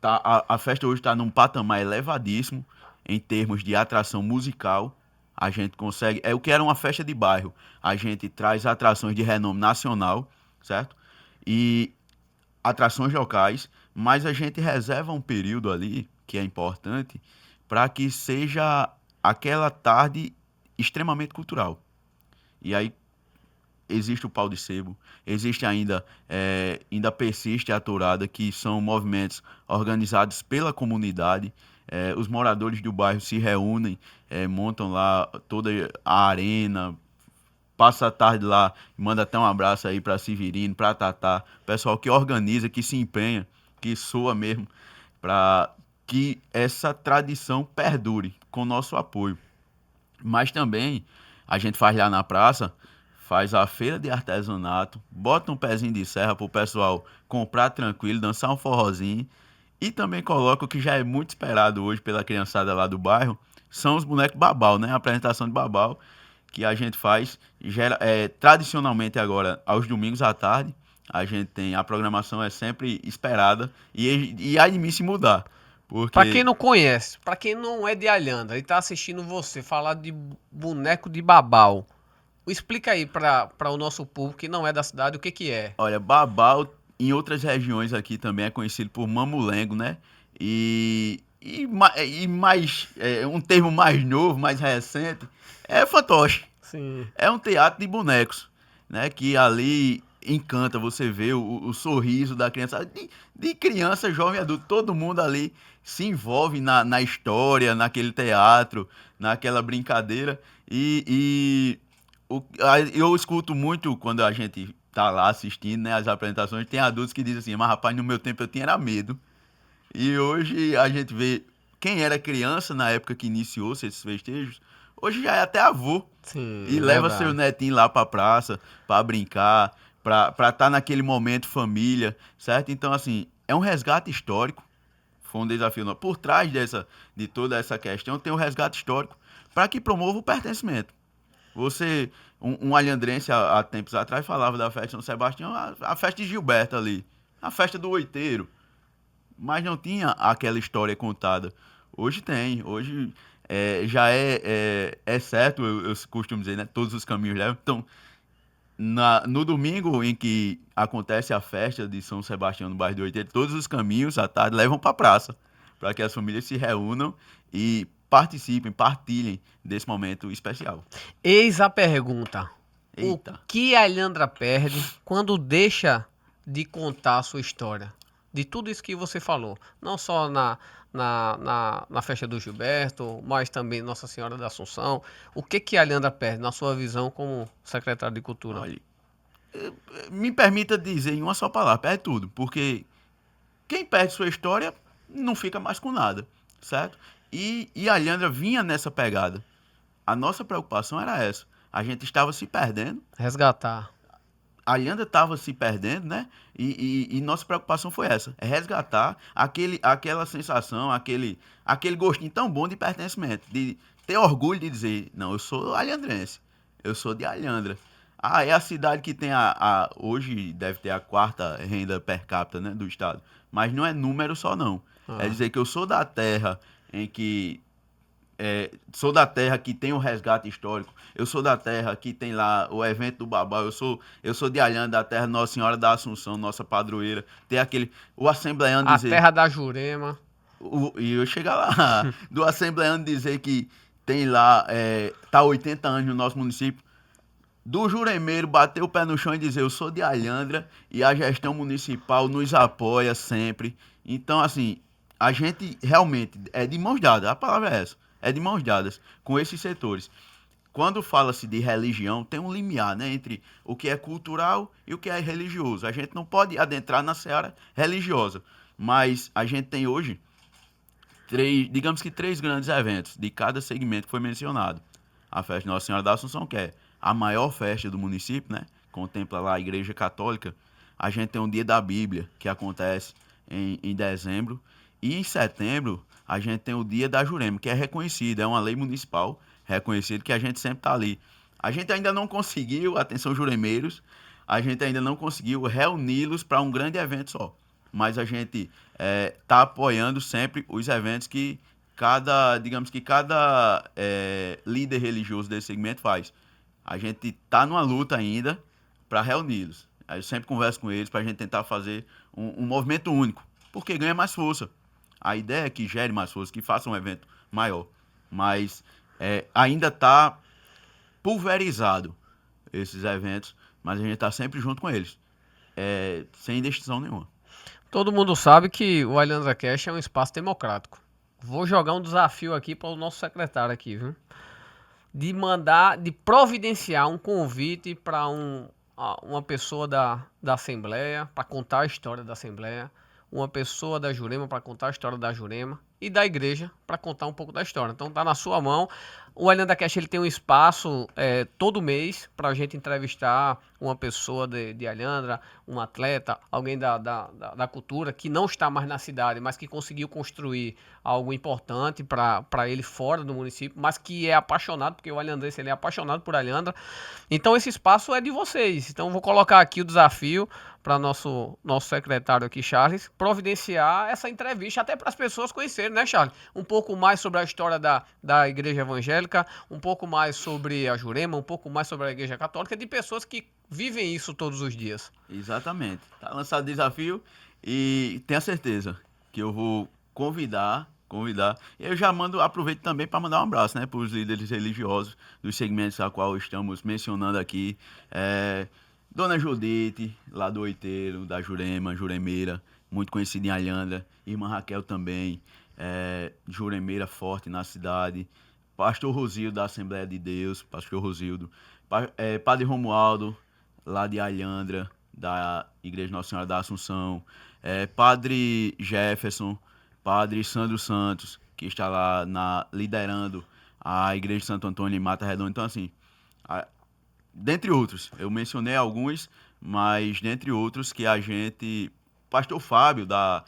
a festa hoje está num patamar elevadíssimo em termos de atração musical. A gente consegue. É o que era uma festa de bairro. A gente traz atrações de renome nacional, certo? E atrações locais, mas a gente reserva um período ali, que é importante, para que seja aquela tarde extremamente cultural. E aí existe o pau de sebo, existe ainda persiste a tourada, que são movimentos organizados pela comunidade. Os moradores do bairro se reúnem, montam lá toda a arena, passa a tarde lá, manda até um abraço aí para Severino, para Tatá, pessoal que organiza, que se empenha, que soa mesmo, para que essa tradição perdure com nosso apoio. Mas também a gente faz lá na praça, faz a feira de artesanato, bota um pezinho de serra pro pessoal comprar tranquilo, dançar um forrozinho. E também coloca o que já é muito esperado hoje pela criançada lá do bairro, são os bonecos babau, né? A apresentação de babau que a gente faz tradicionalmente agora aos domingos à tarde. A gente tem, a programação é sempre esperada e há de mim se mudar. Pra quem Porque, não conhece, pra quem não é de Alhandra e tá assistindo você falar de boneco de babau, explica aí pra o nosso público que não é da cidade o que que é. olha, babau em outras regiões aqui também é conhecido por mamulengo, né? E mais, um termo mais novo, mais recente, é fantoche. Sim. É um teatro de bonecos, né? Que ali encanta, você vê o sorriso da criança, de criança, jovem, adulto, todo mundo ali se envolve na história, naquele teatro, naquela brincadeira. Eu escuto muito quando a gente tá lá assistindo, né, as apresentações, tem adultos que dizem assim, mas rapaz, no meu tempo eu tinha era medo. E hoje a gente vê quem era criança na época que iniciou-se esses festejos, hoje já é até avô Sim, e é leva seu verdade. netinho lá pra praça, pra brincar, pra estar naquele momento família, certo? Então, assim, é um resgate histórico, foi um desafio. Por trás de toda essa questão, tem um resgate histórico para que promova o pertencimento. Um alhandrense há tempos atrás falava da festa de São Sebastião, a festa de Gilberto ali, a festa do Oiteiro, mas não tinha aquela história contada. Hoje tem, hoje já é certo, eu costumo dizer, né? Todos os caminhos levam. Então, no domingo em que acontece a festa de São Sebastião no bairro do Oiteiro, todos os caminhos à tarde levam para a praça, para que as famílias se reúnam e participem, partilhem desse momento especial. Eis a pergunta: o Eita. que a Alhandra perde quando deixa de contar a sua história? De tudo isso que você falou, não só na festa do Gilberto, mas também Nossa Senhora da Assunção. O que que a Alhandra perde, na sua visão como secretário de Cultura? Olha, me permita dizer em uma só palavra, perde tudo, porque quem perde sua história não fica mais com nada, certo? E a Alhandra vinha nessa pegada. A nossa preocupação era essa. A gente estava se perdendo. Resgatar. A Alhandra estava se perdendo, né? E nossa preocupação foi essa: é resgatar aquela sensação, aquele gostinho tão bom de pertencimento, de ter orgulho de dizer, não, eu sou alhandrense, eu sou de Alhandra. Ah, é a cidade que tem hoje deve ter a quarta renda per capita, né, do estado. Mas não é número só, não. É Ah. dizer que eu sou da terra em que sou da terra que tem o resgate histórico. Eu sou da terra que tem lá o evento do Babau. Eu sou de Alhandra, da terra Nossa Senhora da Assunção, nossa padroeira. Tem aquele. O assembleano A dizer. terra da Jurema. E eu chegar lá. Do assembleano dizer que tem lá. Tá 80 anos no nosso município. Do juremeiro bater o pé no chão e dizer: eu sou de Alhandra e a gestão municipal nos apoia sempre. Então, assim, a gente realmente é de mãos dadas, a palavra é essa, é de mãos dadas com esses setores. Quando fala-se de religião, tem um limiar, né, entre o que é cultural e o que é religioso. A gente não pode adentrar na seara religiosa, mas a gente tem hoje digamos que três grandes eventos de cada segmento que foi mencionado. A festa de Nossa Senhora da Assunção, que é a maior festa do município, né? Contempla lá a Igreja Católica. A gente tem o Dia da Bíblia, que acontece em dezembro. E em setembro, a gente tem o Dia da Jurema, que é reconhecido, é uma lei municipal reconhecida que a gente sempre está ali. A gente ainda não conseguiu, atenção juremeiros, a gente ainda não conseguiu reuni-los para um grande evento só. Mas a gente está apoiando sempre os eventos que digamos que cada líder religioso desse segmento faz. A gente está numa luta ainda para reuni-los. Eu sempre converso com eles para a gente tentar fazer um movimento único, porque ganha mais força. A ideia é que gere mais força, que faça um evento maior. Mas ainda está pulverizado esses eventos, mas a gente está sempre junto com eles, sem distinção nenhuma. Todo mundo sabe que o Alhandra Cash é um espaço democrático. Vou jogar um desafio aqui para o nosso secretário aqui, viu? De providenciar um convite para uma pessoa da Assembleia para contar a história da Assembleia, uma pessoa da Jurema para contar a história da Jurema e da igreja para contar um pouco da história. Então tá na sua mão. O Alhandra Cash ele tem um espaço todo mês para a gente entrevistar uma pessoa de Alhandra, um atleta, alguém da cultura que não está mais na cidade, mas que conseguiu construir algo importante para ele fora do município, mas que é apaixonado, porque o alhandrense ele é apaixonado por Alhandra. Então esse espaço é de vocês. Então vou colocar aqui o desafio para nosso secretário aqui, Charles, providenciar essa entrevista até para as pessoas conhecerem, né, Charles? Um pouco mais sobre a história da Igreja Evangélica, um pouco mais sobre a Jurema, um pouco mais sobre a Igreja Católica, de pessoas que vivem isso todos os dias. Exatamente. Tá lançado o desafio e tenha certeza que eu vou convidar. Eu já aproveito também para mandar um abraço, né, para os líderes religiosos dos segmentos a qual estamos mencionando aqui. Dona Judite, lá do Oiteiro, da Jurema, juremeira, muito conhecida em Alhandra. Irmã Raquel também, juremeira forte na cidade. Pastor Rosildo, da Assembleia de Deus, Pastor Rosildo. Padre Romualdo, lá de Alhandra, da Igreja Nossa Senhora da Assunção. Padre Jefferson, Padre Sandro Santos, que está lá liderando a Igreja de Santo Antônio em Mata Redonda. Então, assim, dentre outros, eu mencionei alguns, mas dentre outros que a gente... Pastor Fábio, da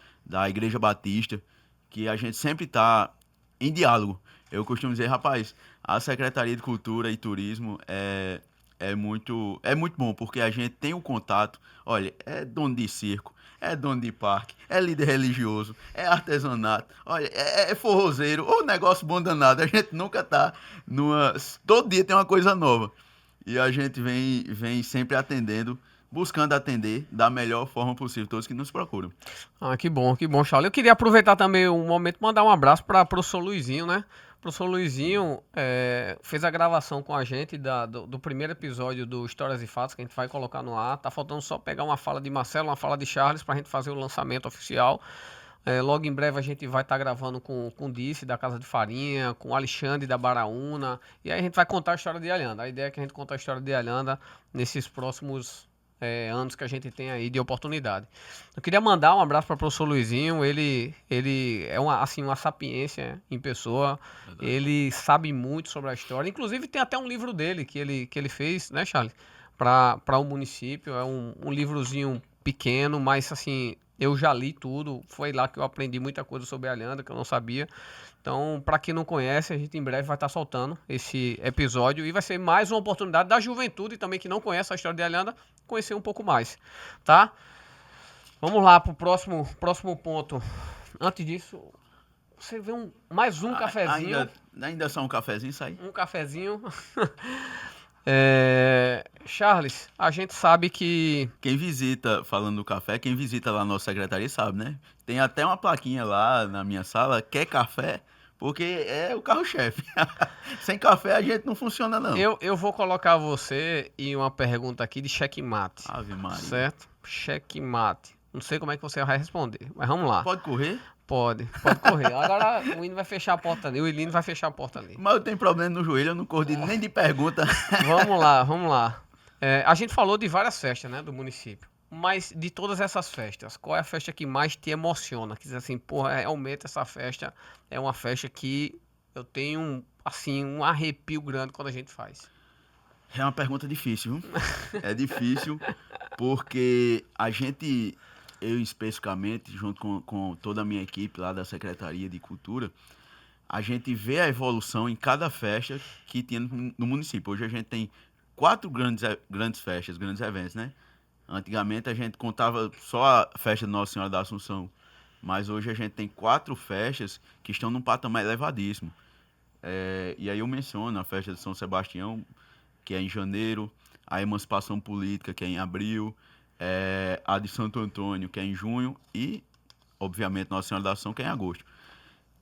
Igreja Batista, que a gente sempre está em diálogo. Eu costumo dizer, rapaz, a Secretaria de Cultura e Turismo é muito bom, porque a gente tem o contato. Olha, é dono de circo, é dono de parque, é líder religioso, é artesanato, olha, é forrozeiro, ou negócio bom danado. A gente nunca tá todo dia tem uma coisa nova. E a gente vem sempre buscando atender da melhor forma possível todos que nos procuram. Ah, que bom, Charles. Eu queria aproveitar também um momento e mandar um abraço para o professor Luizinho, né? O professor Luizinho fez a gravação com a gente do primeiro episódio do Histórias e Fatos, que a gente vai colocar no ar. Tá faltando só pegar uma fala de Marcelo, uma fala de Charles, para a gente fazer o lançamento oficial. Logo em breve a gente vai estar gravando com o Dice, da Casa de Farinha, com o Alexandre, da Baraúna. E aí a gente vai contar a história de Alhandra. A ideia é que a gente conte a história de Alhandra nesses próximos anos que a gente tem aí de oportunidade. Eu queria mandar um abraço para o professor Luizinho, ele é uma sapiência em pessoa, Verdade. ele sabe muito sobre a história, inclusive tem até um livro dele que ele fez, né, Charles, para o município, é um livrozinho pequeno, mas assim, eu já li tudo, foi lá que eu aprendi muita coisa sobre a Alhandra que eu não sabia. Então, para quem não conhece, a gente em breve vai estar soltando esse episódio e vai ser mais uma oportunidade da juventude também que não conhece a história de Alhandra conhecer um pouco mais, tá? Vamos lá pro próximo ponto. Antes disso, você vê mais um cafezinho. Ainda só um cafezinho, sai? Um cafezinho. Charles, a gente sabe que... Quem visita, falando do café, quem visita lá a nossa secretaria sabe, né? Tem até uma plaquinha lá na minha sala, quer café? Porque é o carro-chefe. Sem café a gente não funciona, não. Eu vou colocar você em uma pergunta aqui de checkmate. Ave Maria. Certo? Checkmate. Não sei como é que você vai responder, mas vamos lá. Pode correr? Pode correr. Agora o Hino vai fechar a porta ali. O Ilino vai fechar a porta ali. Mas eu tenho problema no joelho, eu não coordeno nem de pergunta. Vamos lá. A gente falou de várias festas, né, do município. Mas de todas essas festas, qual é a festa que mais te emociona? Que diz assim, porra, realmente essa festa é uma festa que eu tenho, assim, um arrepio grande quando a gente faz. É uma pergunta difícil, viu? É difícil porque a gente, eu especificamente, junto com toda a minha equipe lá da Secretaria de Cultura, a gente vê a evolução em cada festa que tinha no município. Hoje a gente tem 4 grandes festas, grandes eventos, né? Antigamente a gente contava só a festa de Nossa Senhora da Assunção, mas hoje a gente tem 4 festas que estão num patamar elevadíssimo. E aí eu menciono a festa de São Sebastião, que é em janeiro, a Emancipação Política, que é em abril, a de Santo Antônio, que é em junho, e, obviamente, Nossa Senhora da Ação, que é em agosto.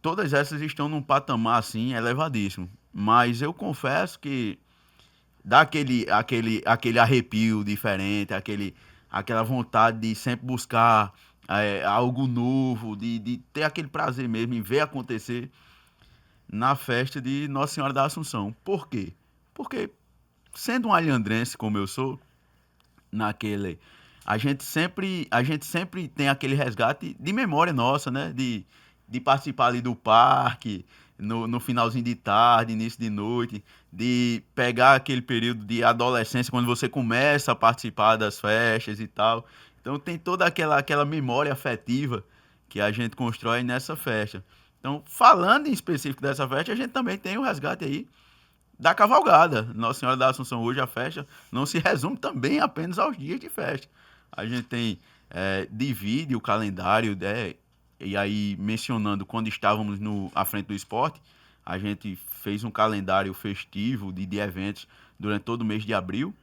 Todas essas estão num patamar, assim, elevadíssimo. Mas eu confesso que dá aquele arrepio diferente, aquela vontade de sempre buscar algo novo, de ter aquele prazer mesmo em ver acontecer na festa de Nossa Senhora da Assunção. Por quê? Porque, sendo um alhandrense como eu sou, a gente sempre tem aquele resgate de memória nossa, né? De participar ali do parque, no finalzinho de tarde, início de noite, de pegar aquele período de adolescência, quando você começa a participar das festas e tal. Então tem toda aquela memória afetiva que a gente constrói nessa festa. Então, falando em específico dessa festa, a gente também tem o resgate aí da cavalgada. Nossa Senhora da Assunção, hoje a festa não se resume também apenas aos dias de festa. A gente divide o calendário, e aí mencionando quando estávamos à frente do esporte, a gente fez um calendário festivo de eventos durante todo o mês de abril.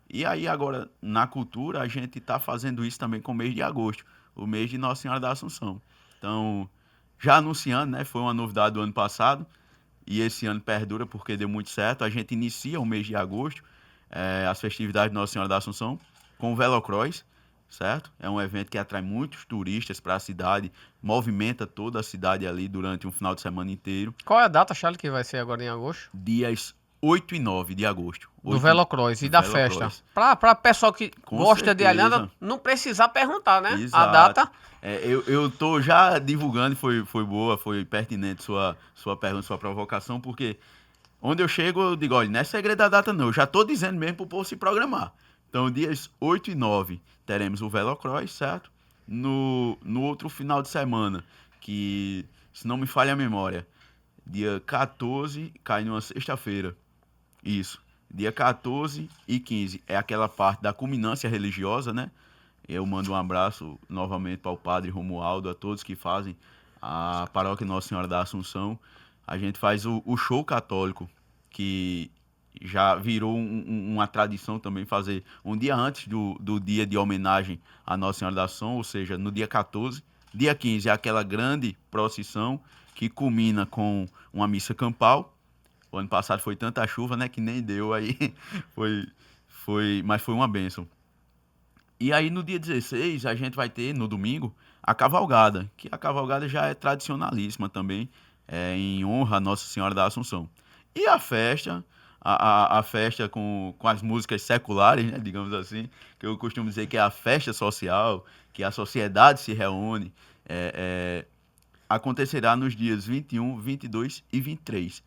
E aí agora, na cultura, a gente está fazendo isso também com o mês de agosto, o mês de Nossa Senhora da Assunção. Então, já anunciando, né, foi uma novidade do ano passado, e esse ano perdura porque deu muito certo. A gente inicia o mês de agosto, as festividades de Nossa Senhora da Assunção, com o Velocross, certo? É um evento que atrai muitos turistas para a cidade, movimenta toda a cidade ali durante um final de semana inteiro. Qual é a data, Charles, que vai ser agora em agosto? Dias 8 e 9 de agosto. Do Velocross e da festa. Para pessoal que gosta de Alhandra, não precisar perguntar, né? Exato. A data. Eu tô já divulgando, foi boa, foi pertinente sua pergunta, sua provocação, porque onde eu chego, eu digo, olha, não é segredo da data não, eu já tô dizendo mesmo pro povo se programar. Então, dias 8 e 9 teremos o Velocross, certo? No outro final de semana, que, se não me falha a memória, dia 14 cai numa sexta-feira. Isso. Dia 14 e 15 é aquela parte da culminância religiosa, né? Eu mando um abraço novamente para o Padre Romualdo, a todos que fazem a Paróquia Nossa Senhora da Assunção. A gente faz o show católico, que já virou uma tradição também fazer um dia antes do dia de homenagem à Nossa Senhora da Assunção, ou seja, no dia 14. Dia 15 é aquela grande procissão que culmina com uma missa campal. O ano passado foi tanta chuva, né, que nem deu aí, mas foi uma bênção. E aí no dia 16 a gente vai ter, no domingo, a cavalgada, que a cavalgada já é tradicionalíssima também, em honra à Nossa Senhora da Assunção. E a festa, a festa com as músicas seculares, né, digamos assim, que eu costumo dizer que é a festa social, que a sociedade se reúne, acontecerá nos dias 21, 22 e 23,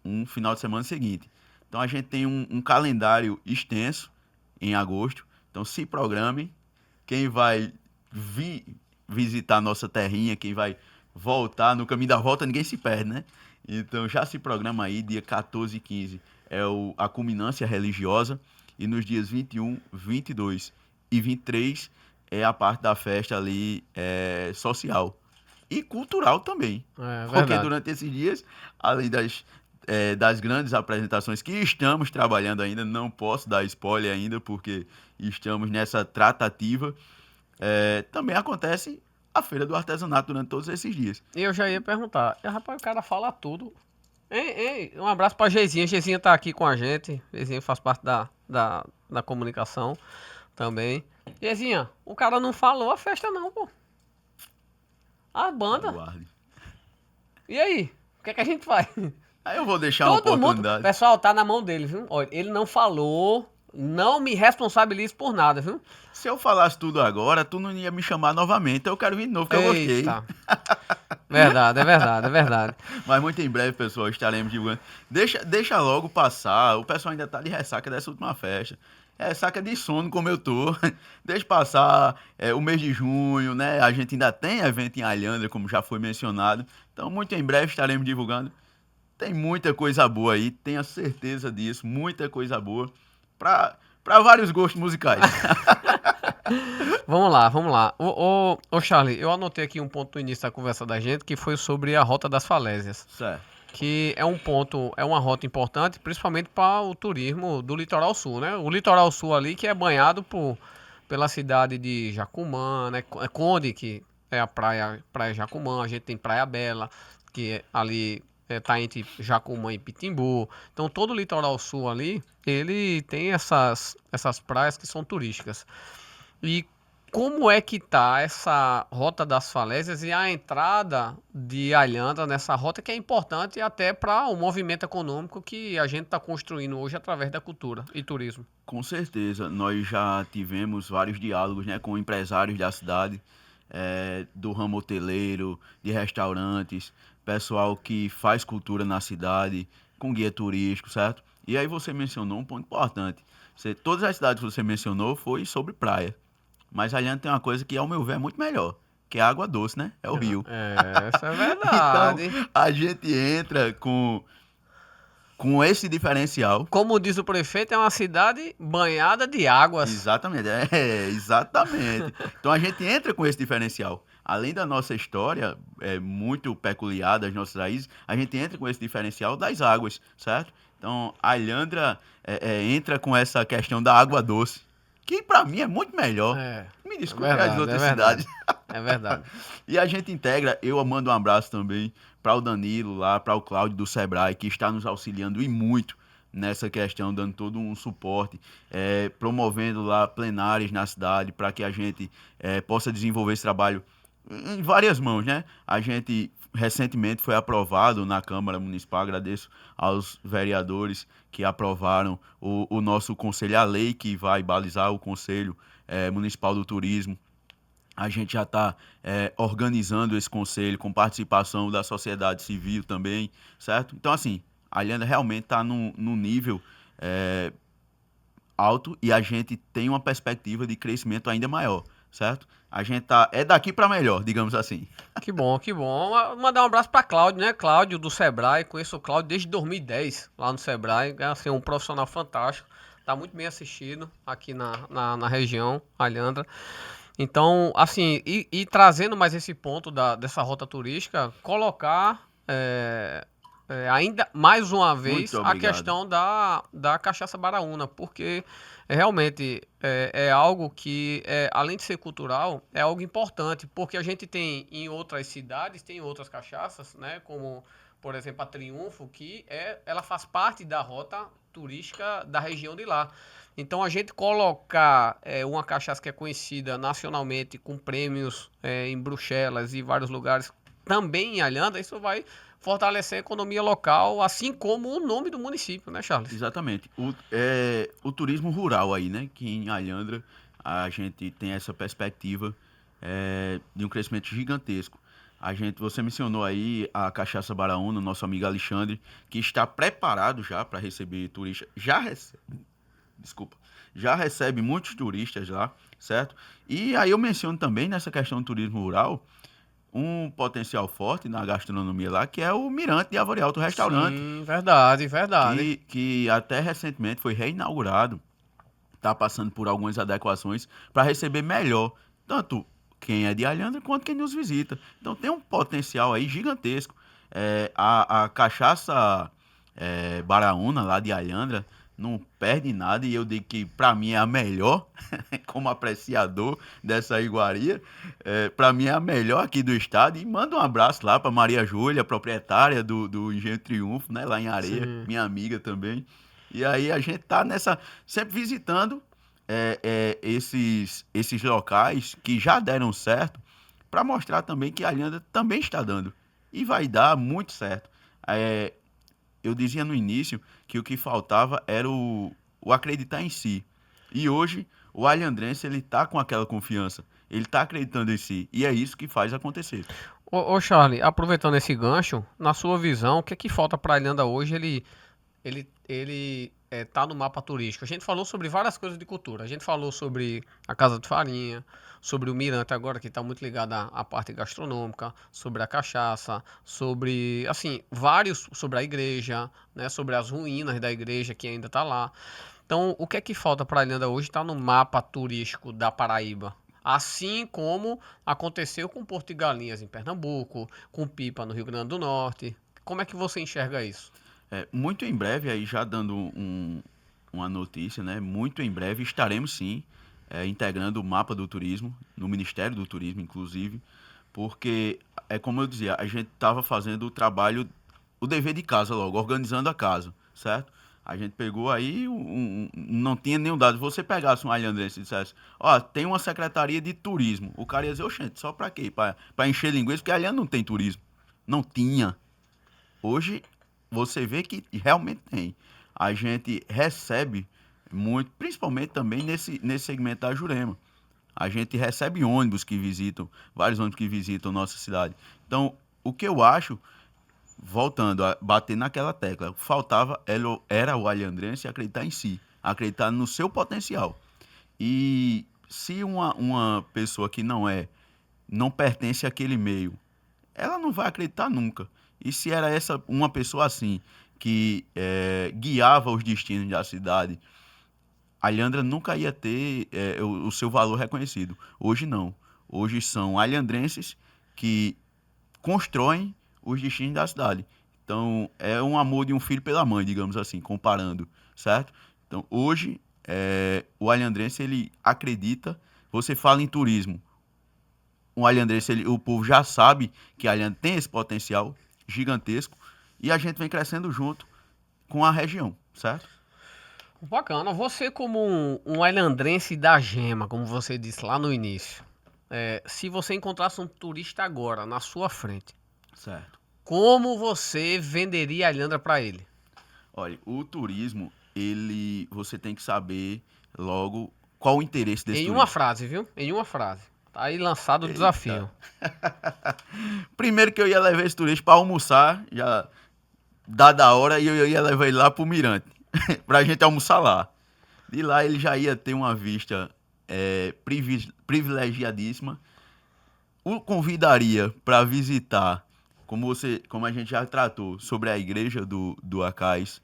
um final de semana seguinte. Então a gente tem um calendário extenso em agosto, então se programem. Quem vai visitar nossa terrinha, quem vai voltar, no caminho da volta ninguém se perde, né? Então já se programa aí, dia 14 e 15 a culminância religiosa, e nos dias 21, 22 e 23 é a parte da festa ali social e cultural também. É Porque verdade. durante esses dias, além das grandes apresentações que estamos trabalhando ainda, não posso dar spoiler ainda, porque estamos nessa tratativa, também acontece a Feira do Artesanato durante todos esses dias. E eu já ia perguntar. Rapaz, o cara fala tudo. Ei, um abraço pra Geizinha. Geizinha tá aqui com a gente. Geizinha faz parte da comunicação também. Geizinha, o cara não falou a festa não, pô. A banda. Aguarde. E aí? O que é que a gente faz? Aí eu vou deixar uma Todo mundo. oportunidade. Pessoal, tá na mão dele, viu? Olha, ele não falou. Não me responsabilize por nada, viu? Se eu falasse tudo agora, tu não ia me chamar novamente. Eu quero vir de novo, porque eu gostei. Eita. Verdade, é verdade, é verdade. Mas muito em breve, pessoal, estaremos divulgando. Deixa logo passar. O pessoal ainda tá de ressaca dessa última festa. Ressaca de sono, como eu tô. Deixa passar o mês de junho, né? A gente ainda tem evento em Alhandra, como já foi mencionado. Então, muito em breve estaremos divulgando. Tem muita coisa boa aí, tenha certeza disso. Muita coisa boa. Para vários gostos musicais. Vamos lá, vamos lá. Ô Charlie, eu anotei aqui um ponto no início da conversa da gente, que foi sobre a Rota das Falésias. Certo. Que é um ponto, é uma rota importante, principalmente para o turismo do Litoral Sul, né? O Litoral Sul ali que é banhado pela cidade de Jacumã, né? Conde, que é a praia Jacumã, a gente tem Praia Bela, que ali tá entre Jacumã e Pitimbu. Então todo o Litoral Sul ali, ele tem essas praias que são turísticas. E como é que tá essa Rota das Falésias e a entrada de Alhandra nessa rota, que é importante até para o movimento econômico que a gente está construindo hoje através da cultura e turismo? Com certeza, nós já tivemos vários diálogos, né, com empresários da cidade, do ramo hoteleiro, de restaurantes, pessoal que faz cultura na cidade, com guia turístico, certo? E aí você mencionou um ponto importante. Todas as cidades que você mencionou foi sobre praia. Mas Alhandra tem uma coisa que, ao meu ver, é muito melhor, que é a água doce, né? É o rio. Essa é Então, verdade. a gente entra com esse diferencial. Como diz o prefeito, é uma cidade banhada de águas. Exatamente, exatamente. Então a gente entra com esse diferencial. Além da nossa história, muito peculiar das nossas raízes, a gente entra com esse diferencial das águas, certo? Então a Alhandra entra com essa questão da água doce, que para mim é muito melhor. Me desculpe as outras cidades. É verdade. E a gente integra, eu mando um abraço também para o Danilo lá, para o Cláudio do Sebrae, que está nos auxiliando e muito nessa questão, dando todo um suporte, promovendo lá plenárias na cidade para que a gente possa desenvolver esse trabalho em várias mãos, né? A gente recentemente foi aprovado na Câmara Municipal, agradeço aos vereadores que aprovaram o nosso conselho, a lei que vai balizar o Conselho Municipal do Turismo. A gente já está organizando esse conselho com participação da sociedade civil também, certo? Então, assim, a Alhandra realmente está num nível alto e a gente tem uma perspectiva de crescimento ainda maior, certo? A gente é daqui para melhor, digamos assim. Que bom, que bom. Mandar um abraço para Cláudio, né? Cláudio do Sebrae. Conheço o Cláudio desde 2010 lá no Sebrae. É assim, um profissional fantástico. Tá muito bem assistido aqui na região, Alhandra. Então, assim, e trazendo mais esse ponto dessa rota turística, colocar ainda mais uma vez a questão da cachaça baraúna, porque realmente é algo que, além de ser cultural, é algo importante, porque a gente tem em outras cidades, tem outras cachaças, né, como, por exemplo, a Triunfo, que ela faz parte da rota turística da região de lá. Então, a gente colocar uma cachaça que é conhecida nacionalmente, com prêmios em Bruxelas e vários lugares, também em Alhandra, isso vai fortalecer a economia local, assim como o nome do município, né, Charles? Exatamente. O turismo rural aí, né? Que em Alhandra a gente tem essa perspectiva de um crescimento gigantesco. Você mencionou aí a Cachaça Baraúna, nosso amigo Alexandre, que está preparado já para receber turistas. Desculpa, já recebe muitos turistas lá, certo? E aí eu menciono também nessa questão do turismo rural um potencial forte na gastronomia lá, que é o Mirante de Árvore Alto Restaurante, Sim, verdade, verdade. que até recentemente foi reinaugurado, está passando por algumas adequações para receber melhor tanto quem é de Alhandra quanto quem nos visita. Então tem um potencial aí gigantesco. A cachaça Baraúna lá de Alhandra não perde nada e eu digo que para mim é a melhor, como apreciador dessa iguaria, para mim é a melhor aqui do estado. E manda um abraço lá para Maria Júlia, proprietária do Engenho Triunfo, né, lá em Areia, Sim. minha amiga também. E aí a gente tá nessa, sempre visitando esses locais que já deram certo, para mostrar também que a Alhandra também está dando. E vai dar muito certo. É, eu dizia no início que o que faltava era o acreditar em si. E hoje o alhandrense ele tá com aquela confiança. Ele tá acreditando em si. E é isso que faz acontecer. Ô, Charlie, aproveitando esse gancho, na sua visão, o que é que falta para Alhandra hoje? Ele tá no mapa turístico. A gente falou sobre várias coisas de cultura. A gente falou sobre a Casa de Farinha, sobre o Mirante agora, que está muito ligado à parte gastronômica, sobre a cachaça, sobre, assim, vários, sobre a igreja, né, sobre as ruínas da igreja que ainda está lá. Então, o que é que falta para Alhandra hoje está no mapa turístico da Paraíba. Assim como aconteceu com Porto de Galinhas em Pernambuco, com Pipa no Rio Grande do Norte. Como é que você enxerga isso? Muito em breve, aí já dando uma notícia, né? Muito em breve estaremos sim integrando o mapa do turismo, no Ministério do Turismo, inclusive, porque é como eu dizia, a gente estava fazendo o trabalho, o dever de casa logo, organizando a casa, certo? A gente pegou aí, não tinha nenhum dado. Se você pegasse um alhandrense e dissesse, ó, tem uma secretaria de turismo, o cara ia dizer, oxente, só pra quê? Pra encher linguiça, porque Alhandra não tem turismo. Não tinha. Hoje você vê que realmente tem. A gente recebe muito, principalmente também nesse segmento da Jurema. A gente recebe ônibus que visitam, vários ônibus que visitam nossa cidade. Então, o que eu acho, voltando a bater naquela tecla, faltava era o alhandrense acreditar em si, acreditar no seu potencial. E se uma pessoa que não pertence àquele meio, ela não vai acreditar nunca. E se era essa uma pessoa assim que guiava os destinos da cidade, a Alhandra nunca ia ter o seu valor reconhecido. Hoje não. Hoje são alhandrenses que constroem os destinos da cidade. Então é um amor de um filho pela mãe, digamos assim, comparando, certo? Então hoje o alhandrense ele acredita. Você fala em turismo, um alhandrense, o povo já sabe que a Alhandra tem esse potencial gigantesco e a gente vem crescendo junto com a região, certo? Bacana. Você como um alhandrense da gema, como você disse lá no início, se você encontrasse um turista agora na sua frente, Certo. como você venderia a Alhandra para ele? Olha, o turismo, você tem que saber logo qual o interesse desse Em uma turista. frase, viu? Em uma frase. Tá aí lançado o Eita. desafio. Primeiro que eu ia levar esse turista para almoçar, já dada a hora, e eu ia levar ele lá pro Mirante, pra gente almoçar lá. De lá ele já ia ter uma vista privilegiadíssima. O convidaria para visitar, como a gente já tratou, sobre a igreja do Acais.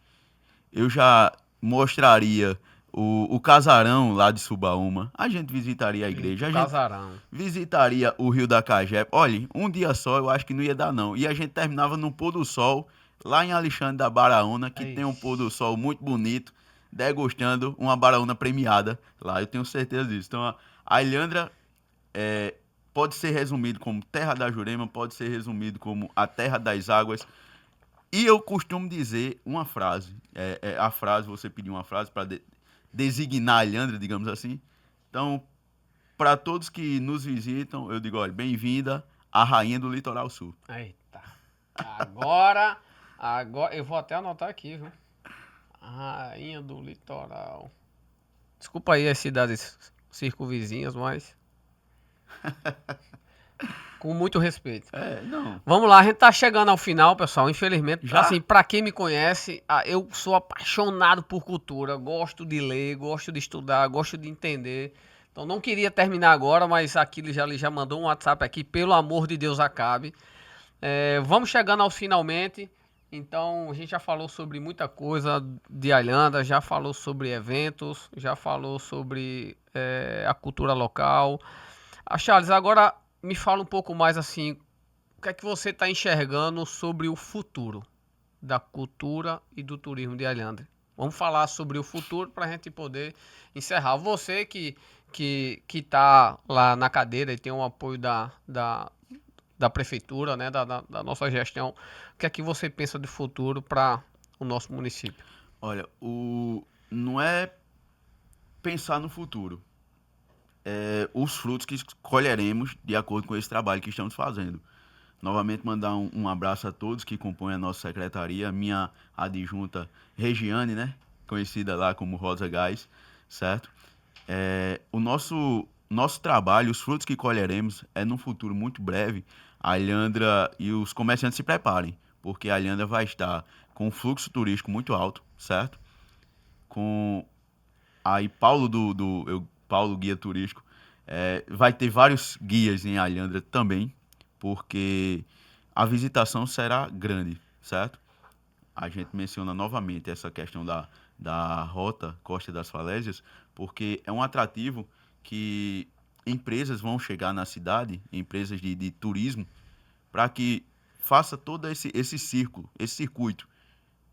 Eu já mostraria o casarão lá de Subaúma. A gente visitaria a Eita, igreja. o A gente casarão. visitaria o Rio da Cajepa. Olha, um dia só eu acho que não ia dar não. E a gente terminava no pôr do sol, lá em Alexandre da Baraúna, que tem um pôr do Ixi. sol muito bonito, degustando uma Baraúna premiada lá. Eu tenho certeza disso. Então, a Ilhandra é, pode ser resumido como Terra da Jurema, pode ser resumido como a Terra das Águas. E eu costumo dizer uma frase. A frase, você pediu uma frase para designar a Ilhandra, digamos assim. Então, para todos que nos visitam, eu digo, olha, bem-vinda a rainha do Litoral Sul. Eita. Agora eu vou até anotar aqui, viu? Rainha do Litoral. Desculpa aí as cidades circunvizinhas, mas com muito respeito. Não. Vamos lá, a gente tá chegando ao final, pessoal. Infelizmente, Já? assim, pra quem me conhece, eu sou apaixonado por cultura. Gosto de ler, gosto de estudar, gosto de entender. Então não queria terminar agora, mas aqui ele já mandou um WhatsApp aqui. Pelo amor de Deus, acabe. Vamos chegando aos finalmente. Então a gente já falou sobre muita coisa de Alhandra, já falou sobre eventos, já falou sobre a cultura local. Charles, agora me fala um pouco mais assim, o que é que você está enxergando sobre o futuro da cultura e do turismo de Alhandra? Vamos falar sobre o futuro para a gente poder encerrar. Você que está lá na cadeira e tem o apoio da prefeitura, né, da nossa gestão, o que é que você pensa de futuro para o nosso município? Olha, não é pensar no futuro. Os frutos que colheremos de acordo com esse trabalho que estamos fazendo. Novamente mandar um abraço a todos que compõem a nossa secretaria, minha adjunta Regiane, né? Conhecida lá como Rosa Gás, certo? O nosso trabalho, os frutos que colheremos é num futuro muito breve. A Alhandra e os comerciantes se preparem, porque a Alhandra vai estar com um fluxo turístico muito alto, certo? Com aí Paulo guia turístico, vai ter vários guias em Alhandra também, porque a visitação será grande, certo? A gente menciona novamente essa questão da rota Costa das Falésias, porque é um atrativo que empresas vão chegar na cidade, empresas de turismo, para que faça todo esse círculo, esse circuito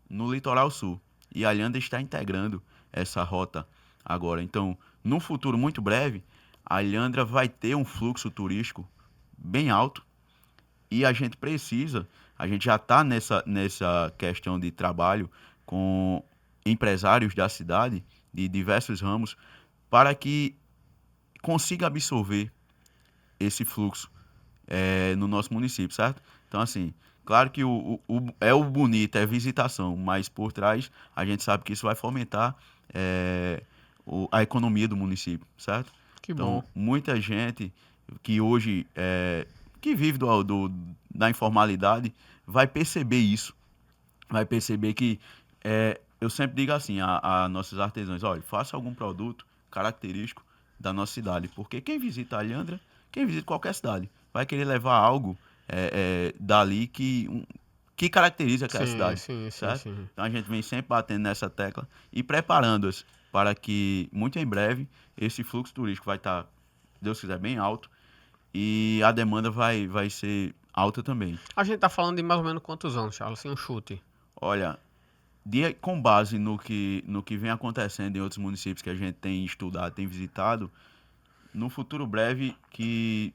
no litoral sul. E a Alhandra está integrando essa rota agora. Então, num futuro muito breve, a Alhandra vai ter um fluxo turístico bem alto e a gente já está nessa questão de trabalho com empresários da cidade, de diversos ramos, para que consiga absorver esse fluxo no nosso município, certo? Então, assim, claro que o bonito é visitação, mas por trás a gente sabe que isso vai fomentar a economia do município, certo? Que Então, bom. muita gente que hoje que vive da informalidade vai perceber isso, vai perceber que eu sempre digo assim a nossos artesãos, olha, faça algum produto característico da nossa cidade, porque quem visita a Alhandra, quem visita qualquer cidade, vai querer levar algo dali que caracteriza aquela Sim, cidade, sim, sim, certo? sim. Então a gente vem sempre batendo nessa tecla e preparando-as para que, muito em breve, esse fluxo turístico vai estar, Deus quiser, bem alto e a demanda vai ser alta também. A gente tá falando de mais ou menos quantos anos, Charles? Assim, um chute. Olha, com base no que vem acontecendo em outros municípios que a gente tem estudado, tem visitado, no futuro breve, que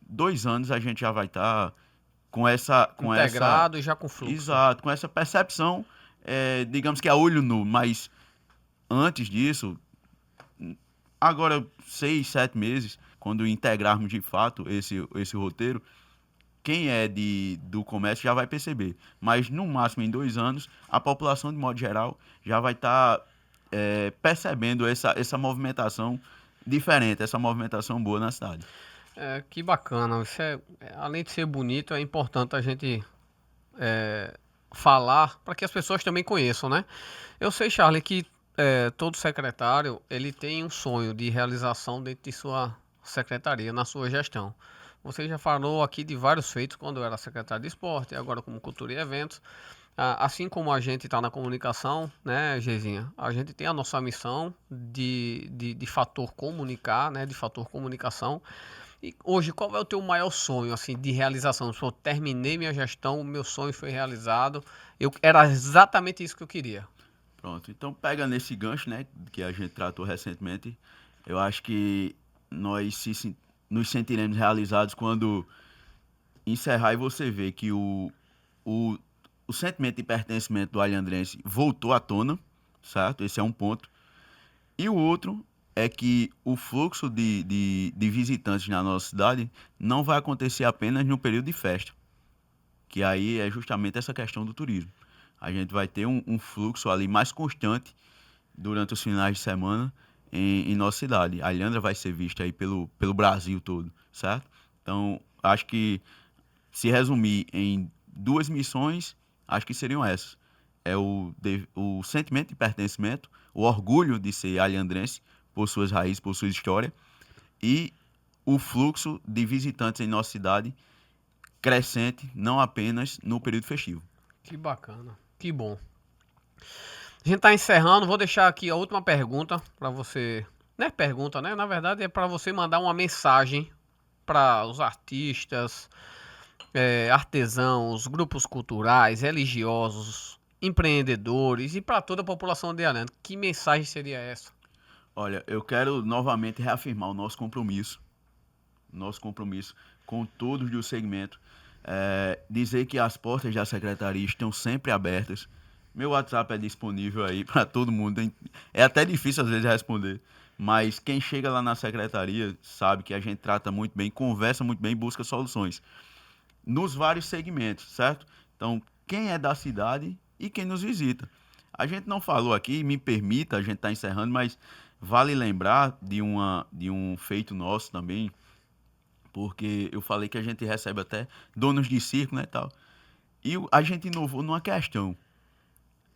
2 anos a gente já vai estar com essa, Integrado e já com fluxo. exato, com essa percepção, digamos que a olho nu, mas antes disso, agora 6, 7 meses, quando integrarmos de fato esse roteiro, quem é do comércio já vai perceber. Mas no máximo em 2 anos, a população de modo geral já vai estar percebendo essa movimentação diferente, essa movimentação boa na cidade. Que bacana. Isso além de ser bonito, é importante a gente falar para que as pessoas também conheçam, né? Eu sei, Charlie, que todo secretário ele tem um sonho de realização dentro de sua secretaria, na sua gestão. Você já falou aqui de vários feitos quando eu era secretário de esporte, agora como cultura e eventos. Assim como a gente está na comunicação, né, Gezinha? A gente tem a nossa missão de fator comunicar, né, de fator comunicação. E hoje, qual é o teu maior sonho, assim, de realização? Se eu terminei minha gestão, o meu sonho foi realizado. Era exatamente isso que eu queria. Pronto, então pega nesse gancho, né, que a gente tratou recentemente. Eu acho que nós nos sentiremos realizados quando encerrar e você ver que o, o sentimento de pertencimento do alhandrense voltou à tona, certo? Esse é um ponto. E o outro é que o fluxo de visitantes na nossa cidade não vai acontecer apenas no período de festa, que aí é justamente essa questão do turismo. A gente vai ter um fluxo ali mais constante durante os finais de semana em nossa cidade. A Ilhandra vai ser vista aí pelo Brasil todo, certo? Então, acho que se resumir em duas missões, acho que seriam essas. É o sentimento de pertencimento, o orgulho de ser alhandrense por suas raízes, por sua história, e o fluxo de visitantes em nossa cidade crescente, não apenas no período festivo. Que bacana, que bom. A gente tá encerrando, vou deixar aqui a última pergunta para você. Não é pergunta, né? Na verdade é para você mandar uma mensagem para os artistas, artesãos, grupos culturais, religiosos, empreendedores e para toda a população de Ilhandra. Que mensagem seria essa? Olha, eu quero novamente reafirmar o nosso compromisso com todos do segmento, dizer que as portas da secretaria estão sempre abertas. Meu WhatsApp é disponível aí para todo mundo. É até difícil às vezes responder, mas quem chega lá na secretaria sabe que a gente trata muito bem, conversa muito bem, busca soluções nos vários segmentos, certo? Então, quem é da cidade e quem nos visita. A gente não falou aqui, me permita, a gente está encerrando, mas vale lembrar de um feito nosso também, porque eu falei que a gente recebe até donos de circo, né, tal. E a gente inovou numa questão.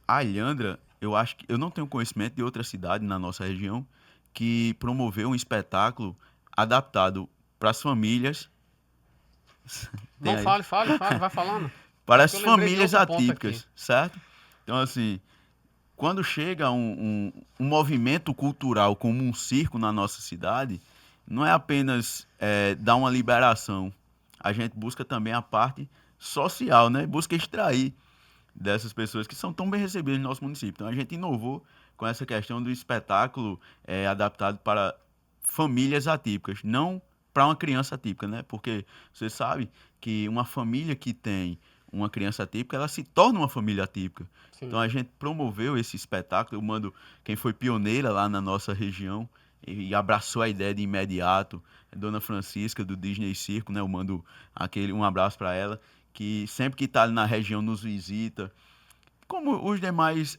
A Ilhandra, eu acho que eu não tenho conhecimento de outra cidade na nossa região que promoveu um espetáculo adaptado para as famílias. Tem Não, aí? fale, vai falando. Para É as porque eu lembrei de famílias outro ponto aqui. atípicas, certo? Então, assim, quando chega um movimento cultural como um circo na nossa cidade, não é apenas dar uma liberação. A gente busca também a parte social, né? Busca extrair dessas pessoas que são tão bem recebidas no nosso município. Então, a gente inovou com essa questão do espetáculo adaptado para famílias atípicas, não para uma criança atípica, né? Porque você sabe que uma família que tem uma criança atípica, ela se torna uma família atípica. Sim. Então a gente promoveu esse espetáculo, eu mando quem foi pioneira lá na nossa região e abraçou a ideia de imediato, Dona Francisca do Disney Circo, né? Eu mando um abraço para ela, que sempre que está ali na região nos visita, como os demais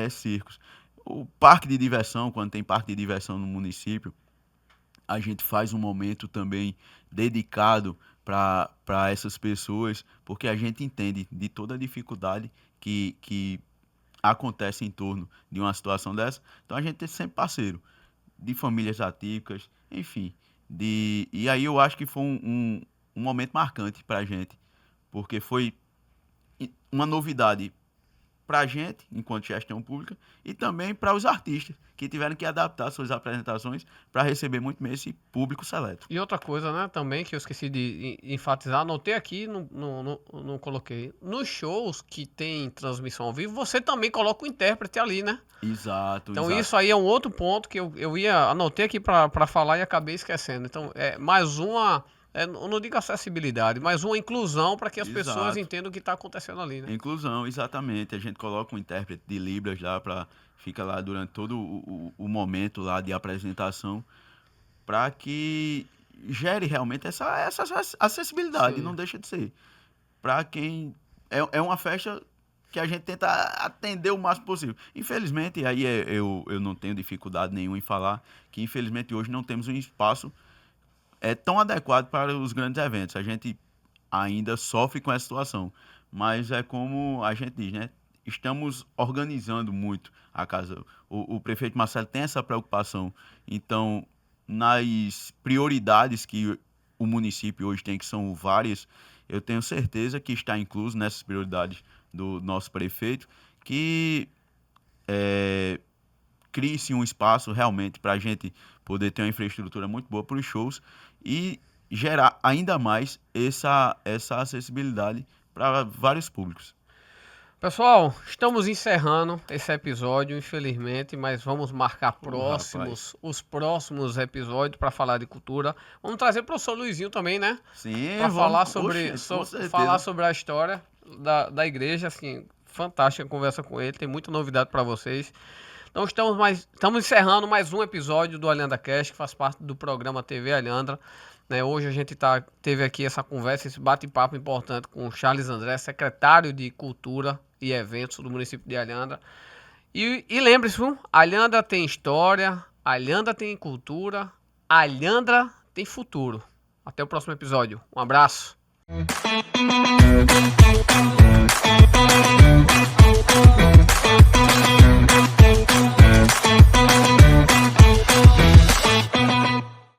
circos. O parque de diversão, quando tem parque de diversão no município, a gente faz um momento também dedicado para essas pessoas, porque a gente entende de toda a dificuldade que acontece em torno de uma situação dessa. Então a gente é sempre parceiro de famílias atípicas, enfim. E aí eu acho que foi um momento marcante para a gente, porque foi uma novidade para a gente, enquanto gestão pública, e também para os artistas, que tiveram que adaptar suas apresentações para receber muito bem esse público seleto. E outra coisa, né, também que eu esqueci de enfatizar, anotei aqui, não coloquei. Nos shows que tem transmissão ao vivo, você também coloca o intérprete ali, né? Exato, Então exato. isso aí é um outro ponto que anotei aqui para falar e acabei esquecendo. Então é mais uma, eu não digo acessibilidade, mas uma inclusão para que as pessoas Exato. entendam o que está acontecendo ali, né? Inclusão, exatamente. A gente coloca um intérprete de Libras lá para fica lá durante todo o momento lá de apresentação para que gere realmente essa acessibilidade, Sim. não deixa de ser. Para quem é uma festa que a gente tenta atender o máximo possível. Infelizmente, aí eu não tenho dificuldade nenhuma em falar que infelizmente hoje não temos um espaço tão adequado para os grandes eventos. A gente ainda sofre com essa situação, mas é como a gente diz, né? Estamos organizando muito a casa. O prefeito Marcelo tem essa preocupação. Então, nas prioridades que o município hoje tem, que são várias, eu tenho certeza que está incluso nessas prioridades do nosso prefeito, que crie-se um espaço realmente para a gente poder ter uma infraestrutura muito boa para os shows e gerar ainda mais essa acessibilidade para vários públicos. Pessoal, estamos encerrando esse episódio, infelizmente, mas vamos marcar Rapaz. os próximos episódios para falar de cultura. Vamos trazer o professor Luizinho também, né? Sim, Para falar vamos. sobre, Oxe, com certeza. falar sobre a história da igreja, assim, fantástica a conversa com ele, tem muita novidade para vocês. Então estamos encerrando mais um episódio do Alhandra Cast, que faz parte do programa TV Alhandra. Né, hoje a gente teve aqui essa conversa, esse bate-papo importante com o Charles André, secretário de Cultura e Eventos do município de Alhandra. E lembre-se, Alhandra tem história, Alhandra tem cultura, Alhandra tem futuro. Até o próximo episódio. Um abraço.